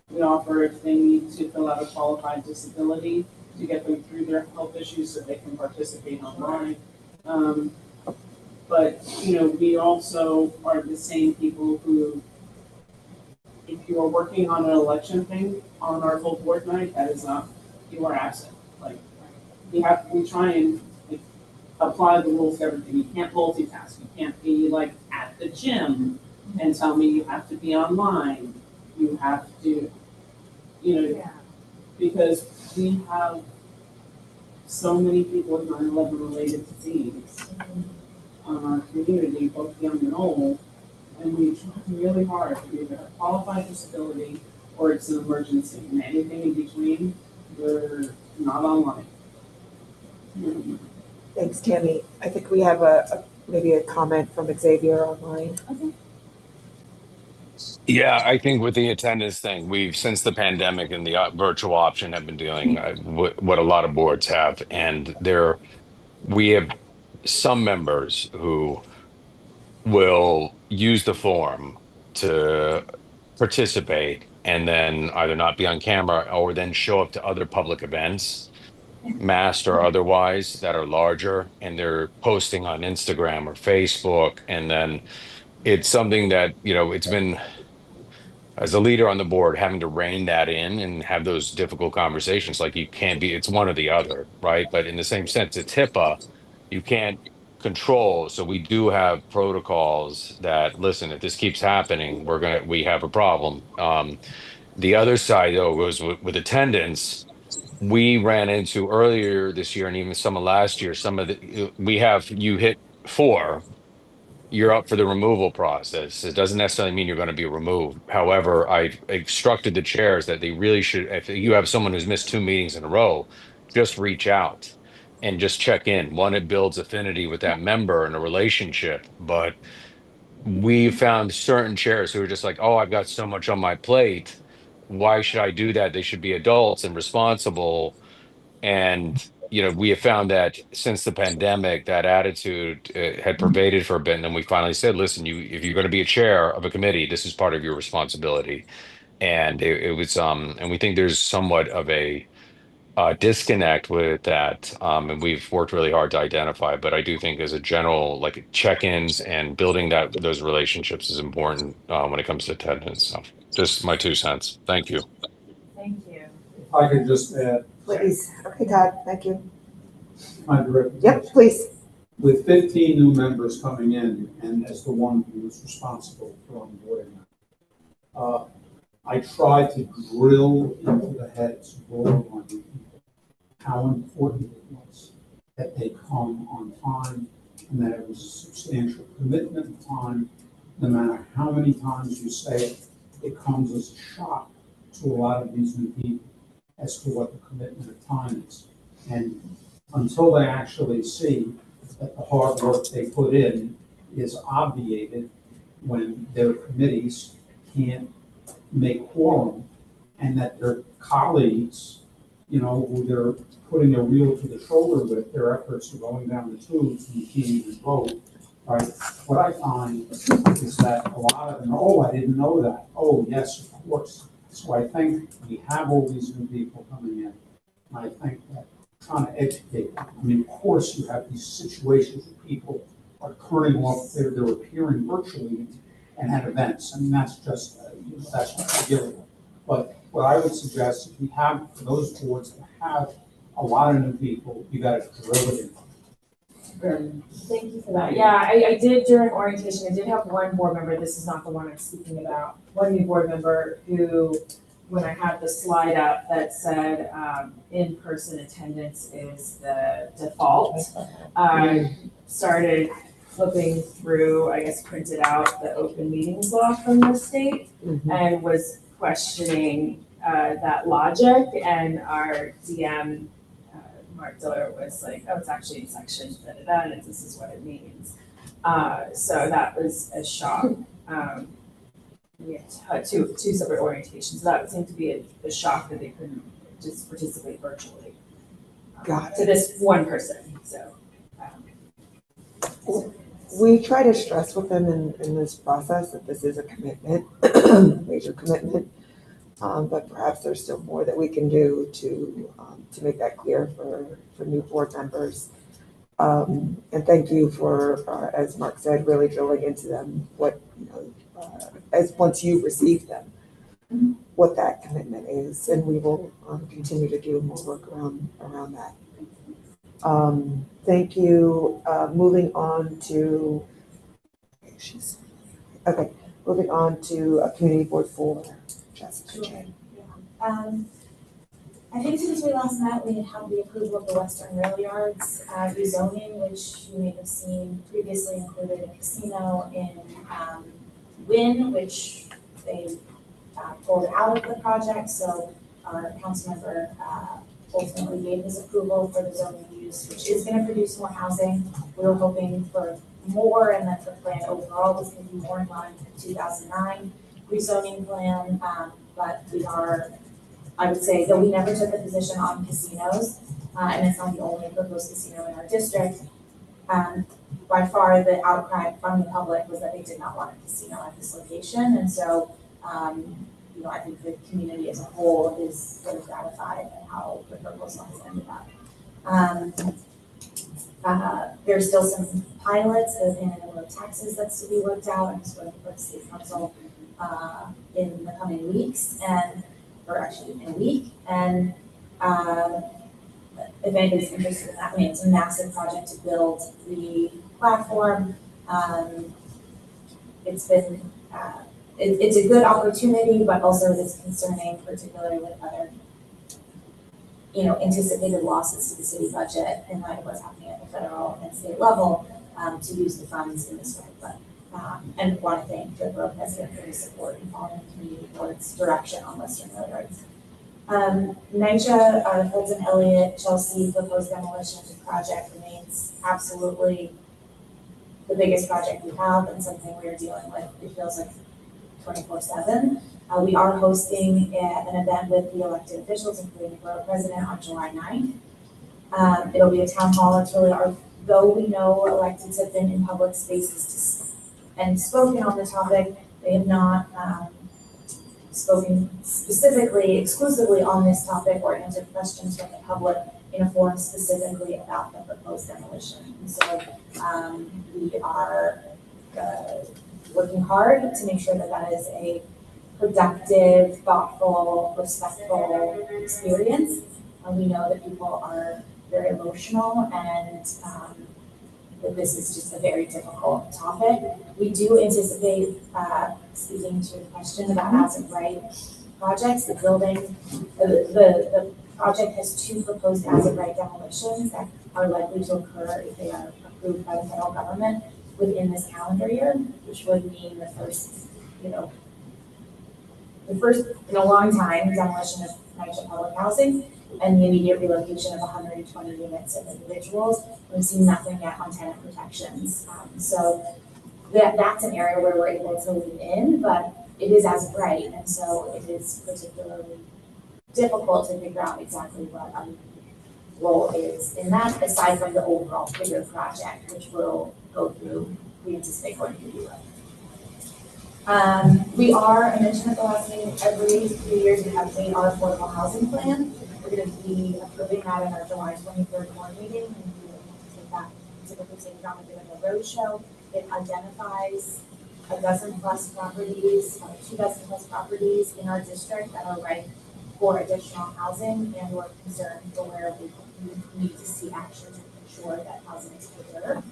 We offer if they need to fill out a qualified disability to get them through their health issues so they can participate online. But we also are the same people who, if you are working on an election thing on our full board night, that is not, you are absent. Like we try and apply the rules to everything. You can't multitask. You can't be like at the gym and tell me you have to be online. You have to, because we have so many people with 9/11 related disease on our community, both young and old, and we try really hard to either a qualified disability or it's an emergency, and anything in between, we're not online. Thanks, Tammy. I think we have maybe a comment from Xavier online. Okay. Yeah, I think with the attendance thing, we've since the pandemic and the virtual option have been doing what a lot of boards have, and we have some members who will use the form to participate and then either not be on camera or then show up to other public events, masked or otherwise, that are larger, and they're posting on Instagram or Facebook, and then it's something that it's been, as a leader on the board, having to rein that in and have those difficult conversations. Like, you can't be, it's one or the other, right? But in the same sense, it's HIPAA, you can't control. So we do have protocols that, listen, if this keeps happening, we have a problem. The other side, though, was with attendance. We ran into earlier this year and even some of last year, you hit 4, you're up for the removal process. It doesn't necessarily mean you're going to be removed. However, I've instructed the chairs that they really should, if you have someone who's missed 2 meetings in a row, just reach out. and just check in. One, it builds affinity with that member and a relationship. But we found certain chairs who are just like, oh, I've got so much on my plate. Why should I do that? They should be adults and responsible. And, we have found that since the pandemic, that attitude had pervaded for a bit. And then we finally said, listen, if you're going to be a chair of a committee, this is part of your responsibility. And it was, and we think there's somewhat of a disconnect with that. And we've worked really hard to identify, but I do think as a general, like check-ins and building those relationships is important when it comes to attendance. So just my 2 cents. Thank you. Thank you. If I could just add, Please. Okay, Todd, thank you. my direct. Yep, please. With 15 new members coming in, and as the one who was responsible for onboarding them, I tried to drill into the heads of all of my new people how important it was that they come on time and that it was a substantial commitment of time. No matter how many times you say it, it comes as a shock to a lot of these new people as to what the commitment of time is. And until they actually see that the hard work they put in is obviated when their committees can't make quorum, and that their colleagues, who they're putting their wheel to the shoulder with, their efforts are going down the tubes and you can't even vote, right? What I find is that a lot of them, oh, I didn't know that. Oh, yes, of course. So I think we have all these new people coming in. And I think that trying to educate them. I mean, of course, you have these situations where people are turning off, they're appearing virtually and at events. I mean, that's just, that's not regular. But what I would suggest is we have, for those boards that have a lot of new people, you got to drill it in. Thank you for that. Yeah, I did during orientation, I did have one board member, this is not the one I'm speaking about, one new board member who, when I had the slide up that said in-person attendance is the default, started flipping through, I guess printed out the open meetings law from the state and was questioning that logic, and our DM Mark Diller was like, oh, it's actually in section da-da-da, and this is what it means. So that was a shock. We had two separate orientations. So that seemed to be a shock that they couldn't just participate virtually. To this one person. So. We try to stress with them in this process that this is a commitment, major commitment. But perhaps there's still more that we can do to make that clear for new board members. And thank you for, as Mark said, really drilling into them what, as once you receive them, what that commitment is. And we will continue to do more work around that. Thank you. Moving on to, moving on to Community Board 4. Jessica. I think since we last met, we had the approval of the Western Rail Yards rezoning, which you may have seen previously included a casino in Wynn, which they pulled out of the project. So our council member ultimately gave his approval for the zoning use, which is going to produce more housing. We were hoping for more, and that the plan overall was going to be more in line with the 2009 rezoning plan. But we are, I would say, though we never took a position on casinos, and it's not the only proposed casino in our district, by far the outcry from the public was that they did not want a casino at this location. And so, I think the community as a whole is sort of gratified at how the proposal has ended up. There's still some pilots, the payment of taxes that's to be worked out. I'm just waiting for the state council in the coming weeks, or actually in a week. And if anybody's interested in that, I mean, it's a massive project to build the platform. It's been it's a good opportunity, but also it is concerning, particularly with other, anticipated losses to the city budget in light of what's happening at the federal and state level, to use the funds in this way. But and want to thank the Borough President for his support in following the community board's direction on Western Rail Yards. NYCHA, Fulton Elliott, Chelsea proposed demolition project remains absolutely the biggest project we have and something we are dealing with, it feels like 24/7. We are hosting an event with the elected officials, including the borough president, on July 9th. It'll be a town hall. It's really though we know electeds have been in public spaces and spoken on the topic, they have not spoken specifically, exclusively on this topic or answered questions from the public in a forum specifically about the proposed demolition. And so we are working hard to make sure that that is a productive, thoughtful, respectful experience. We know that people are very emotional and that this is just a very difficult topic. We do anticipate, speaking to the question about as of right projects, the building, the project has 2 proposed as of right demolitions that are likely to occur if they are approved by the federal government within this calendar year, which would mean the first in a long time demolition of NYCHA public housing and the immediate relocation of 120 units of individuals. We've seen nothing yet on tenant protections. So that's an area where we're able to lean in, but it is as of right, and so it is particularly difficult to figure out exactly what our role is in that, aside from the overall bigger project, which will go through, we anticipate going through Borough. I mentioned at the last meeting, every 3 years we update our affordable housing plan. We're going to be approving that in our July 23rd board meeting, and we will take that, typically take it on and do a roadshow. It identifies a dozen plus properties, 2 dozen plus properties in our district that are ripe for additional housing, and we're concerned for where we need to see action to ensure that housing is preserved.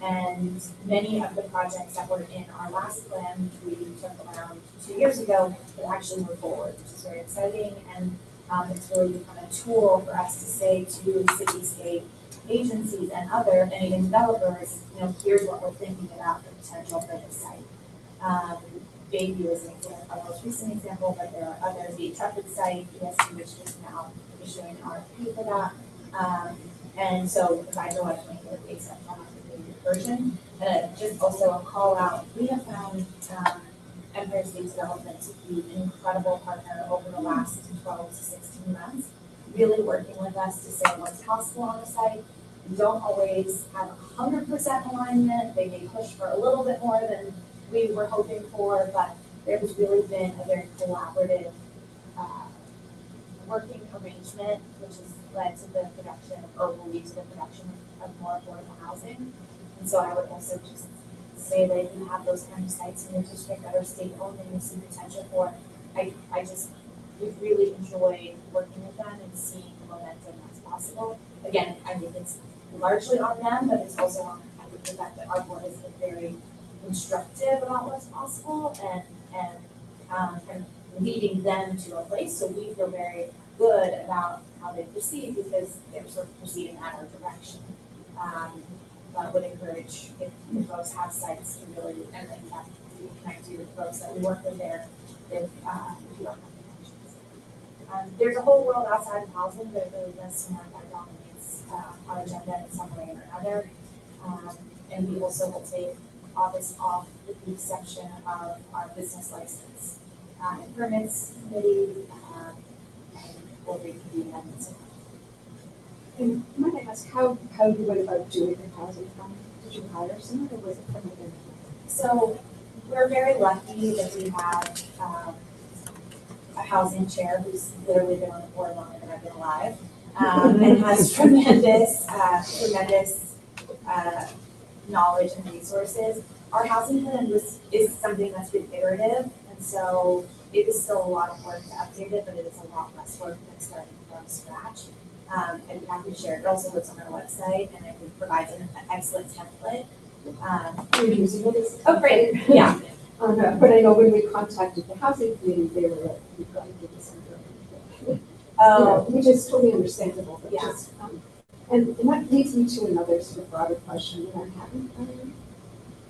And many of the projects that were in our last plan, we took around 2 years ago, that actually moved forward, which is very exciting. And it's really become a tool for us to say to city, state agencies and and even developers, here's what we're thinking about the potential for this site. Bayview is our most recent example, but there are others. The Intrepid site, ESC, which is now issuing an RFP for that. And so by July 23rd, they accept the version. Just also a call out, we have found Empire State Development to be an incredible partner over the last 12 to 16 months, really working with us to say what's possible on the site. We don't always have 100% alignment. They may push for a little bit more than we were hoping for, but there's really been a very collaborative working arrangement, which has led to the production, or will lead to the production of more affordable housing. And so I would also just say that if you have those kind of sites in your district that are state-owned and you see potential for, we really enjoy working with them and seeing the momentum that's possible. Again, I mean, it's largely on them, but it's also on the fact that our board has been very instructive about what's possible and kind of leading them to a place. So we feel very good about how they proceed because they're sort of proceeding in our direction. But would encourage if folks have sites to really, and then that we connect you with folks that we work with there if you don't have connections. There's a whole world outside of housing that really does seem like that dominates our agenda in some way or another. And we also will take office off with the exception of our business license and permits committee, and we'll reconvene them and so on. And might I ask how you went about doing the housing fund? Did you hire someone or was it from within? So we're very lucky that we have a housing chair who's literally been on the board longer than I've been alive, and has tremendous knowledge and resources. Our housing plan is something that's been iterative, and so it is still a lot of work to update it, but it is a lot less work than starting from scratch. And happy to share. It also lives on our website, and it provides an excellent template. You're using it? Oh, great! Yeah. But I know when we contacted the housing committee, they were like, "You've got to give us some." Which is totally understandable. But Yeah. just, and that leads me to another sort of broader question that I'm having.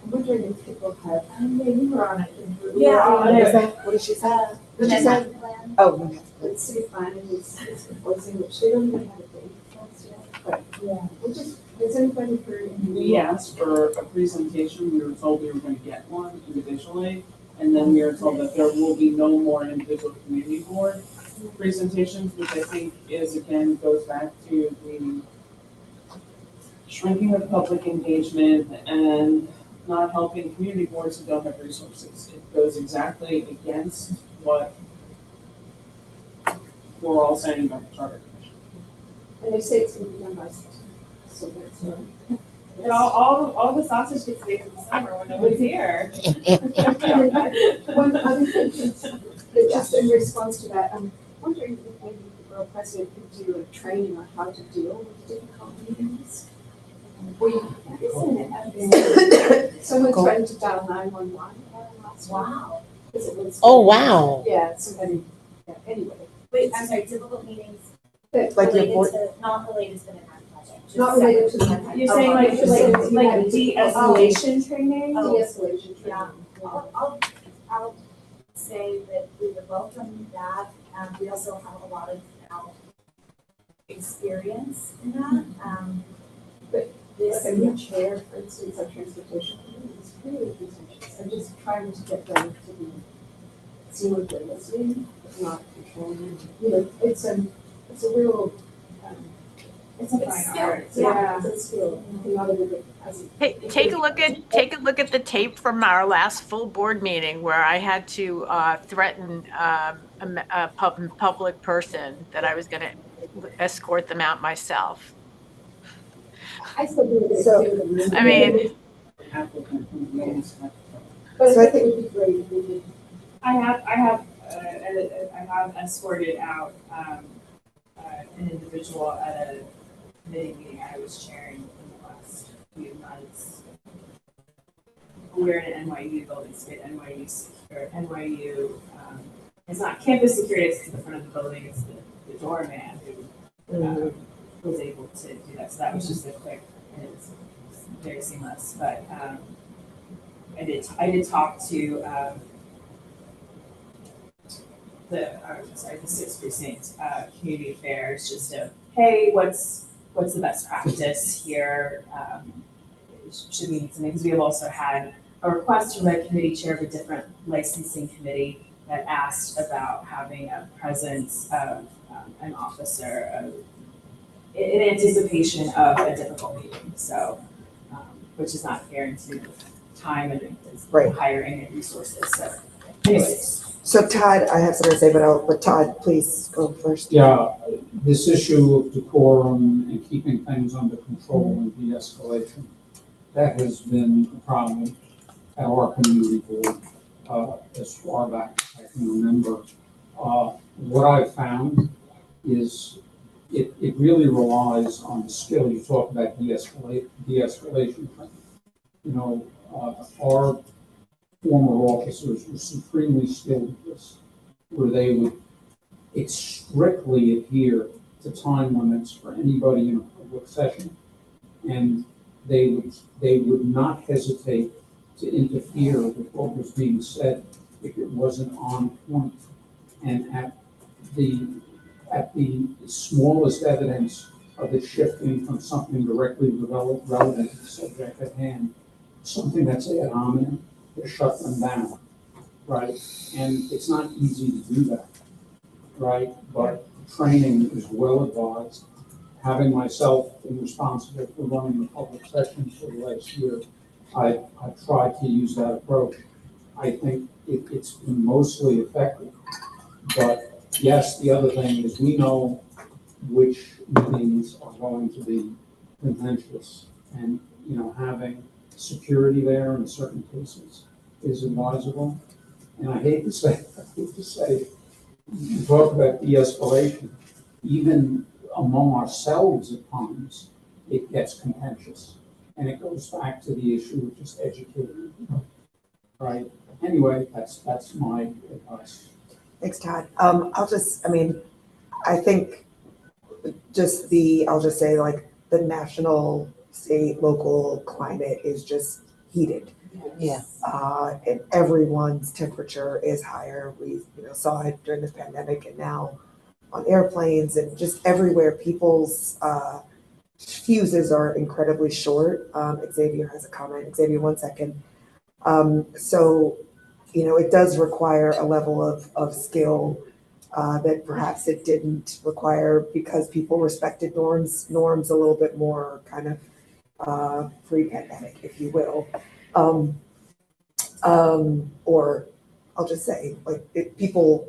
I'm wondering if people have, I mean, you were on it. We Yeah, were all on What is it. that? What did she say? What What'd you say? Plan. Oh, no. But city planning is proposing, which they don't even have a date for us yet, but yeah, we'll just, has anybody heard? We asked for a presentation, we were told we were gonna get one individually, and then we were told that there will be no more individual community board presentations, which I think is, again, goes back to the shrinking of public engagement and not helping community boards who don't have resources. It goes exactly against what we're all saying about the charter commission. And they say it's gonna be done by September, so that's, And all the sausage gets made in the summer when nobody's here. one other thing, is that just in response to that, I'm wondering if maybe the borough president could do a training on how to deal with difficult meetings. Someone tried to dial 911 last week. Wow. Because it was. Oh, wow. Yeah, somebody, yeah, anyway. Wait, I'm sorry, difficult meetings That- Like your related board- to, not related to the Manhattan Project. just Not related to the separate. Manhattan. You're saying like, Like- like de-escalation training? Oh. De-escalation training. Yeah. I'll say that we would welcome that. We also have a lot of experience in that. But This, Like a new chair, for instance, of transportation committee is really contentious. I'm just trying to get them to be seemingly listening, but not controlling. You know, it's a real, It's a It's fine skill. art. yeah, it's a skill. Not everybody has it. Hey, take a look at the tape from our last full board meeting where I had to threaten a public person that I was going to escort them out myself. I still do it. So- I mean, Applicant who meetings. But So I I think it would be great if we did. I have escorted out an individual at a committee meeting I was chairing in the last few months. We're in an NYU building, state NYU, it's not campus security, it's to the front of the building, it's the doorman who was able to do that. So that was just a quick, and it was very seamless, but I did talk to the sixth precinct community affairs, just to, hey, what's the best practice here? Should we need something? Because we have also had a request from the committee chair of a different licensing committee that asked about having a presence of an officer in anticipation of a difficult meeting. So, which is not guaranteed with time and Right. hiring and resources. So, anyways. So Todd, I have something to say, but Todd, please go first. Yeah, this issue of decorum and keeping things under control and de-escalation, that has been a problem at our community board as far back as I can remember. What I've found is it really relies on the skill. You talk about de-escalation. You know, our former officers were supremely skilled at this, where they would strictly adhere to time limits for anybody in a public session. And they would not hesitate to interfere with what was being said if it wasn't on point. And at the smallest evidence of it shifting from something directly relevant to the subject at hand, something that's ad hominem, to shut them down, right? And it's not easy to do that, right? But training is well advised. Having myself been responsible for running the public sessions for the last year, I've tried to use that approach. I think it's been mostly effective. But yes, the other thing is we know which meetings are going to be contentious, and having security there in certain cases is advisable. And I hate to say, you talk about de-escalation, even among ourselves at times, it gets contentious. And it goes back to the issue of just educating, right? Anyway, that's my advice. Thanks, Todd. I think I'll just say like the national, state, local climate is just heated. Yeah. And everyone's temperature is higher. We, saw it during this pandemic and now on airplanes and just everywhere. People's fuses are incredibly short. Xavier has a comment. Xavier, 1 second. So, it does require a level of skill that perhaps it didn't require because people respected norms a little bit more kind of pre-pandemic, if you will. Or I'll just say, like,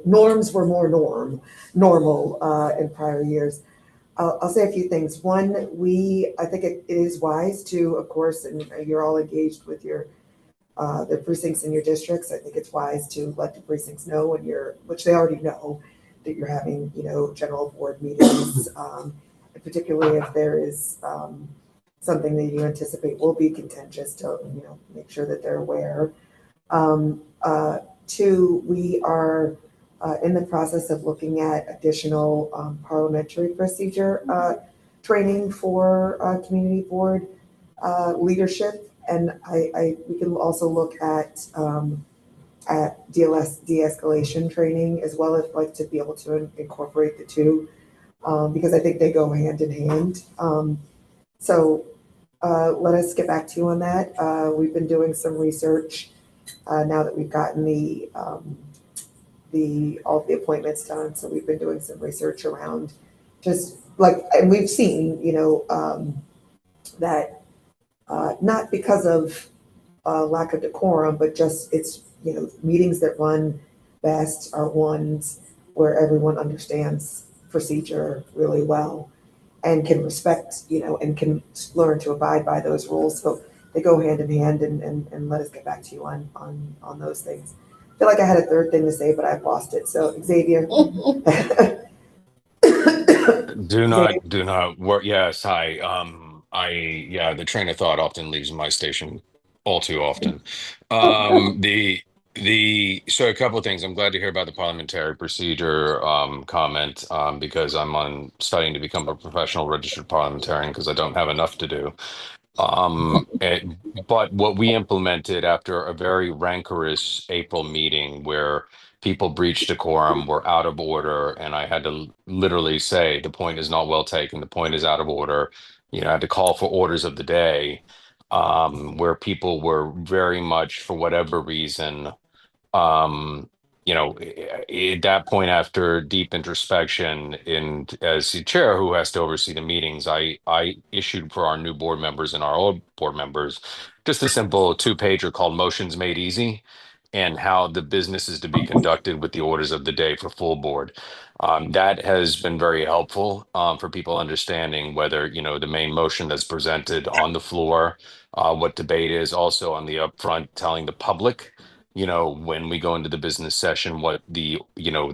norms were more normal in prior years. I'll say a few things. One, I think it is wise to, of course, and you're all engaged with the precincts in your districts. I think it's wise to let the precincts know which they already know, that you're having, general board meetings, and particularly if there is something that you anticipate will be contentious to, make sure that they're aware. Two, we are in the process of looking at additional parliamentary procedure training for community board leadership. And we can also look at de-escalation training as well, as like to be able to incorporate the two, because I think they go hand in hand. So let us get back to you on that. We've been doing some research now that we've gotten all the appointments done. So we've been doing some research around just and we've seen, that not because of lack of decorum, but just it's, meetings that run best are ones where everyone understands procedure really well and can respect, and can learn to abide by those rules. So they go hand in hand, and let us get back to you on those things. I feel like I had a third thing to say, but I've lost it. So Xavier. Do not work. Yes, hi. Yeah, the train of thought often leaves my station all too often. So a couple of things. I'm glad to hear about the parliamentary procedure comment because studying to become a professional registered parliamentarian because I don't have enough to do. But what we implemented after a very rancorous April meeting where people breached decorum, were out of order, and I had to literally say the point is not well taken, the point is out of order. I had to call for orders of the day, where people were very much, for whatever reason, um at that point, after deep introspection, and as the chair who has to oversee the meetings, I issued for our new board members and our old board members just a simple two-pager called motions made easy, and how the business is to be conducted with the orders of the day for full board. That has been very helpful for people understanding whether the main motion that's presented on the floor, what debate is, also on the upfront telling the public when we go into the business session, what the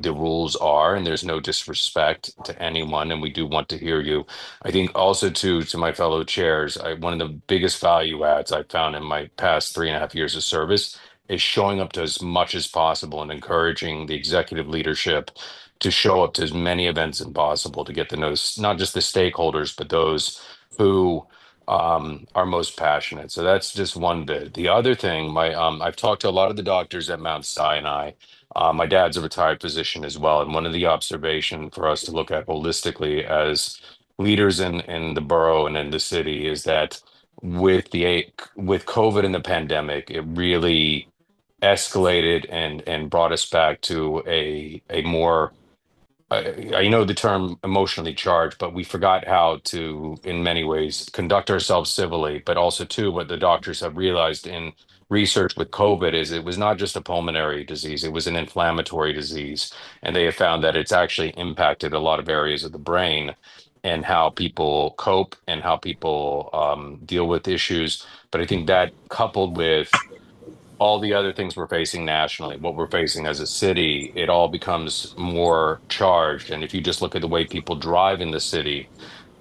rules are, and there's no disrespect to anyone, and we do want to hear you. I think also to my fellow chairs, one of the biggest value adds I've found in my past 3.5 years of service is showing up to as much as possible and encouraging the executive leadership to show up to as many events as possible to get to know not just the stakeholders, but those who are most passionate. So that's just one bit. The other thing, I've talked to a lot of the doctors at Mount Sinai. My dad's a retired physician as well, and one of the observation for us to look at holistically as leaders in the borough and in the city is that with COVID and the pandemic, it really escalated and brought us back to a more I know the term emotionally charged, but we forgot how to, in many ways, conduct ourselves civilly. But also, too, what the doctors have realized in research with COVID is it was not just a pulmonary disease, it was an inflammatory disease. And they have found that it's actually impacted a lot of areas of the brain and how people cope and how people deal with issues. But I think that coupled with all the other things we're facing nationally, what we're facing as a city, it all becomes more charged. And if you just look at the way people drive in the city,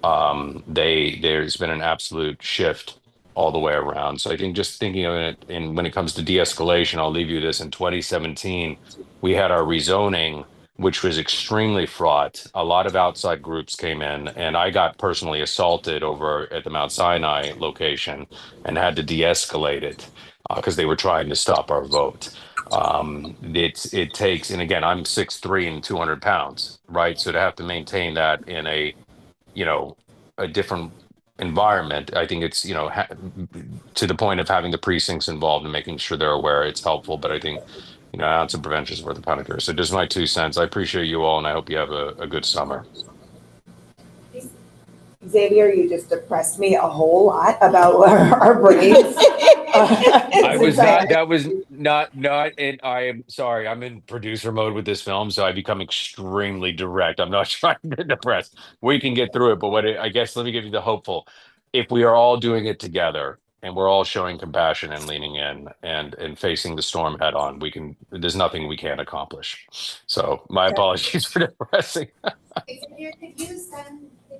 there's been an absolute shift all the way around. So I think just thinking of it, and when it comes to de-escalation, I'll leave you this. In 2017, we had our rezoning which was extremely fraught. A lot of outside groups came in, and I got personally assaulted over at the Mount Sinai location and had to de-escalate it because they were trying to stop our vote. It takes, and again, I'm 6'3" and 200 pounds, right? So to have to maintain that in a, you know, a different environment, I think it's, to the point of having the precincts involved and making sure they're aware, it's helpful. But I think, an ounce of prevention is worth a pound of cure. So just my 2 cents. I appreciate you all, and I hope you have a good summer. Xavier, you just depressed me a whole lot about our brains. I was not, that was not, and I am sorry, I'm in producer mode with this film, so I become extremely direct. I'm not trying to depress. We can get through it, but I guess, let me give you the hopeful. If we are all doing it together and we're all showing compassion and leaning in and facing the storm head on, there's nothing we can't accomplish. So my apologies for depressing. Xavier, could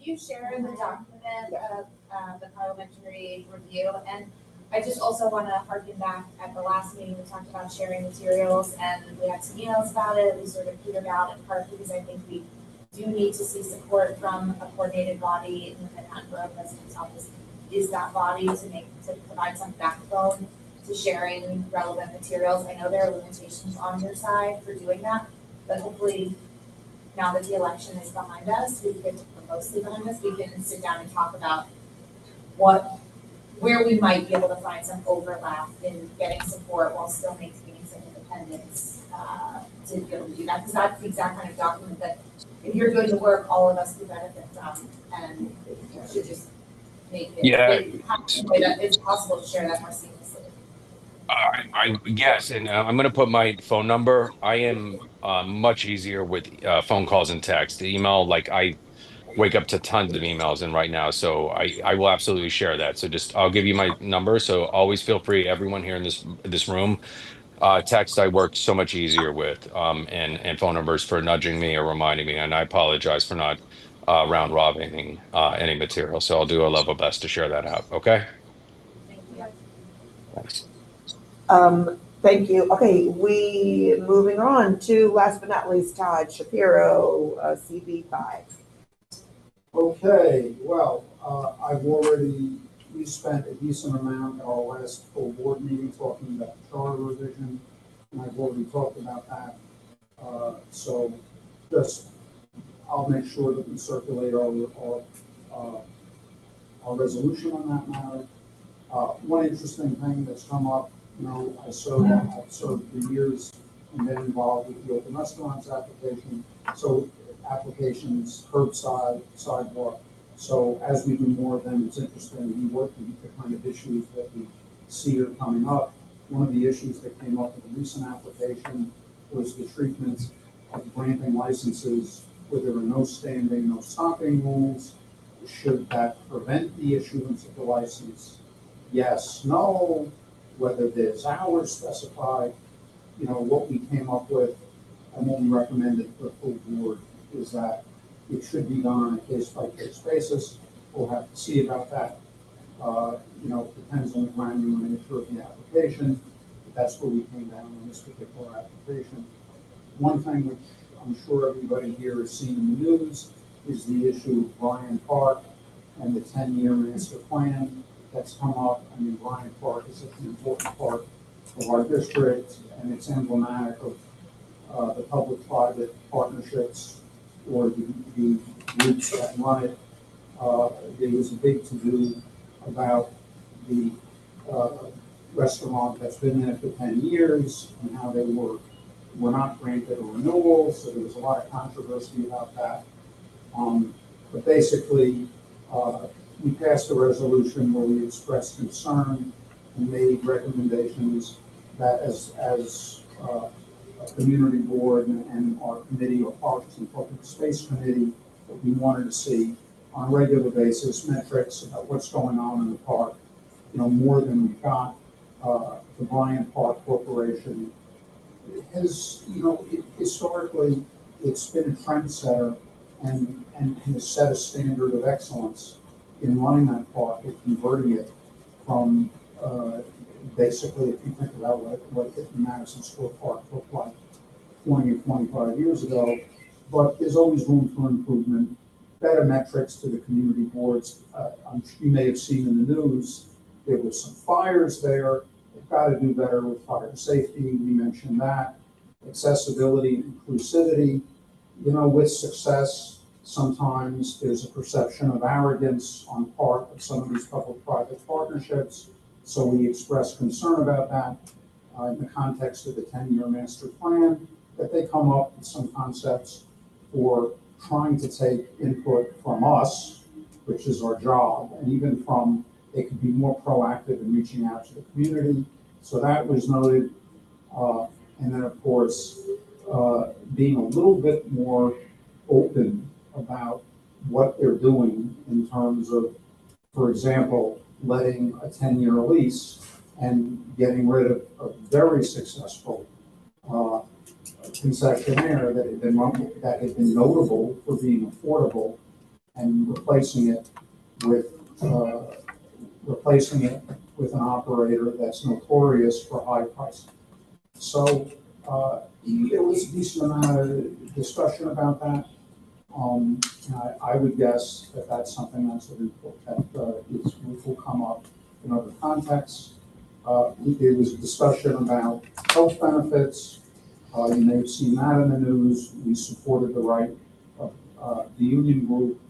you share the document of the parliamentary review? And I just also want to harken back at the last meeting, we talked about sharing materials and we had some emails about it. We sort of petered out in part because I think we do need to see support from a coordinated body in the Manhattan Borough President's Office is that body to provide some backbone to sharing relevant materials. I know there are limitations on your side for doing that, but hopefully now that the election is behind us, mostly behind us, we can sit down and talk about where we might be able to find some overlap in getting support while still maintaining some independence to be able to do that. Because that's the exact kind of document that if you're doing the work, all of us could benefit from, and should just make it happen in a way that it's possible to share that more seamlessly. Yes, and I'm going to put my phone number. I am much easier with phone calls and text. Email, like I wake up to tons of emails in right now, so I will absolutely share that. So just I'll give you my number. So always feel free, everyone here in this room. Text I work so much easier with, and phone numbers for nudging me or reminding me. And I apologize for not round robbing any material. So I'll do a level best to share that out. Okay. Thank you. Thanks. Thank you. Okay, we moving on to last but not least, Todd Shapiro, CB5. Okay, well, we spent a decent amount at our last full board meeting talking about the charter revision, and I've already talked about that. So just, I'll make sure that we circulate our resolution on that matter. One interesting thing that's come up, I've served for years and been involved with the open restaurants application. So applications, curbside, sidewalk. So as we do more of them, it's interesting to be working with the kind of issues that we see are coming up. One of the issues that came up with the recent application was the treatment of granting licenses where there are no standing, no stopping rules. Should that prevent the issuance of the license? Yes, no, whether there's hours specified. What we came up with and what we recommended for the full board is that it should be done on a case-by-case basis. We'll have to see about that. Depends on the granular nature of the application, but that's where we came down on this particular application. One thing which I'm sure everybody here has seen in the news is the issue of Bryant Park and the 10-year master plan that's come up. I mean, Bryant Park is such an important part of our district, and it's emblematic of the public-private partnerships or the groups that run it. There was a big to-do about the restaurant that's been there for 10 years and how they were not granted a renewal, so there was a lot of controversy about that. But basically, we passed a resolution where we expressed concern and made recommendations that as a community board and our committee, or Parks and Public Space Committee, that we wanted to see on a regular basis metrics about what's going on in the park, more than we've got. The Bryant Park Corporation has, historically, it's been a trendsetter and has set a standard of excellence in running that park and converting it from basically, if you think about what the Madison Square Park looked like 20 or 25 years ago, but there's always room for improvement, better metrics to the community boards. You may have seen in the news, there were some fires there. They've got to do better with fire safety. We mentioned that. Accessibility, inclusivity. You know, with success, sometimes there's a perception of arrogance on part of some of these public-private partnerships. So we express concern about that in the context of the 10-year master plan, that they come up with some concepts for trying to take input from us, which is our job, and even from, they could be more proactive in reaching out to the community. So that was noted. And then, of course, being a little bit more open about what they're doing in terms of, for example, letting a 10-year lease and getting rid of a very successful concessionaire that had been notable for being affordable, and replacing it with an operator that's notorious for high pricing. So there was a decent amount of discussion about that. I would guess that that's something that's will come up in other contexts. There was a discussion about health benefits. You may have seen that in the news. We supported the right of the union group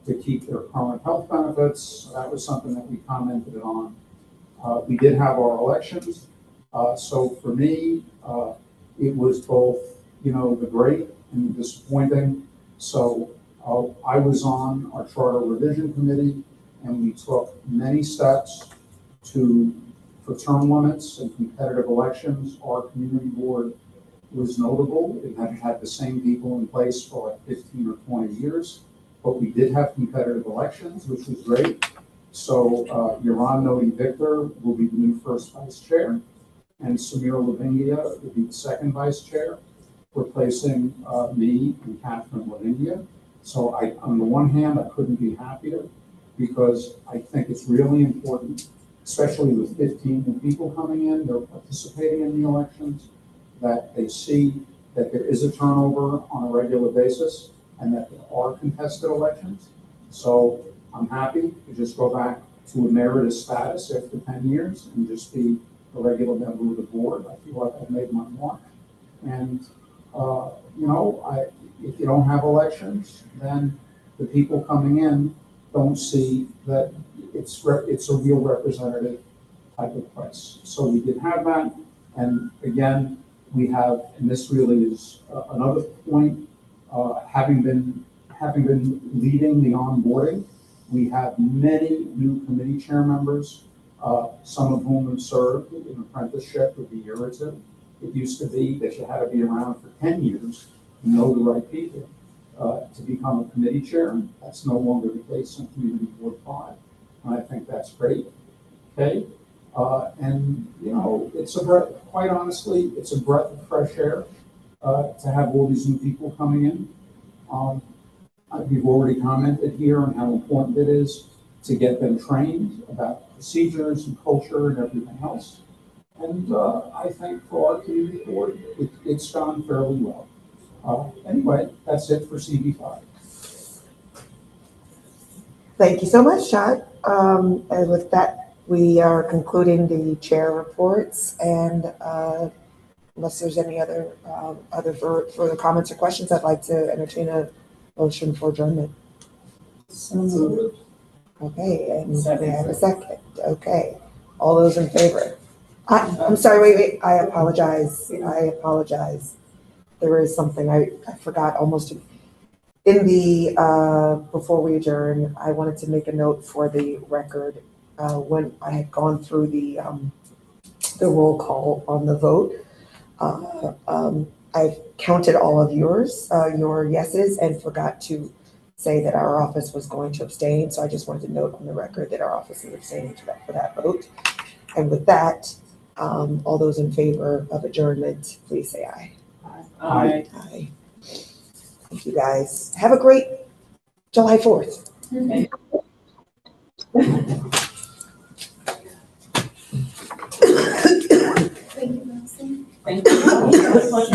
to keep their current health benefits. That was something that we commented on. We did have our elections. So for me, it was both, the great and the disappointing. So I was on our charter revision committee, and we took many steps for term limits and competitive elections. Our community board was notable. It hadn't had the same people in place for like 15 or 20 years, but we did have competitive elections, which was great. So Yaron Nodi Victor will be the new first vice chair, and Samir Lavingia will be the second vice chair, replacing me and Catherine Lavingia. So on the one hand, I couldn't be happier, because I think it's really important, especially with 15 new people coming in, they're participating in the elections, that they see that there is a turnover on a regular basis and that there are contested elections. So I'm happy to just go back to a emeritus status after 10 years and just be a regular member of the board. I feel like I've made my mark. And, if you don't have elections, then the people coming in don't see that it's a real representative type of place. So we did have that. And again, we have, and this really is another point, having been leading the onboarding, we have many new committee chair members, some of whom have served in apprenticeship of a year or two. It used to be that you had to be around for 10 years to know the right people to become a committee chair. That's no longer the case in Community Board 5, and I think that's great. Okay, and it's a breath. Quite honestly, it's a breath of fresh air to have all these new people coming in. We've already commented here on how important it is to get them trained about procedures and culture and everything else. And I think for our community board, it's gone fairly well. Anyway, that's it for CB5. Thank you so much, Chad. And with that, we are concluding the chair reports. And unless there's any other further comments or questions, I'd like to entertain a motion for adjournment. Okay, and may I have a second? Okay, all those in favor? I'm sorry, wait, I apologize. There is something I forgot almost. In the, before we adjourn, I wanted to make a note for the record. When I had gone through the roll call on the vote, I counted all of yours, your yeses, and forgot to say that our office was going to abstain. So I just wanted to note on the record that our office is abstaining for that vote. And with that, all those in favor of adjournment, please say aye. Aye. Aye. Thank you, guys. Have a great July 4th. Thank you. Thank you.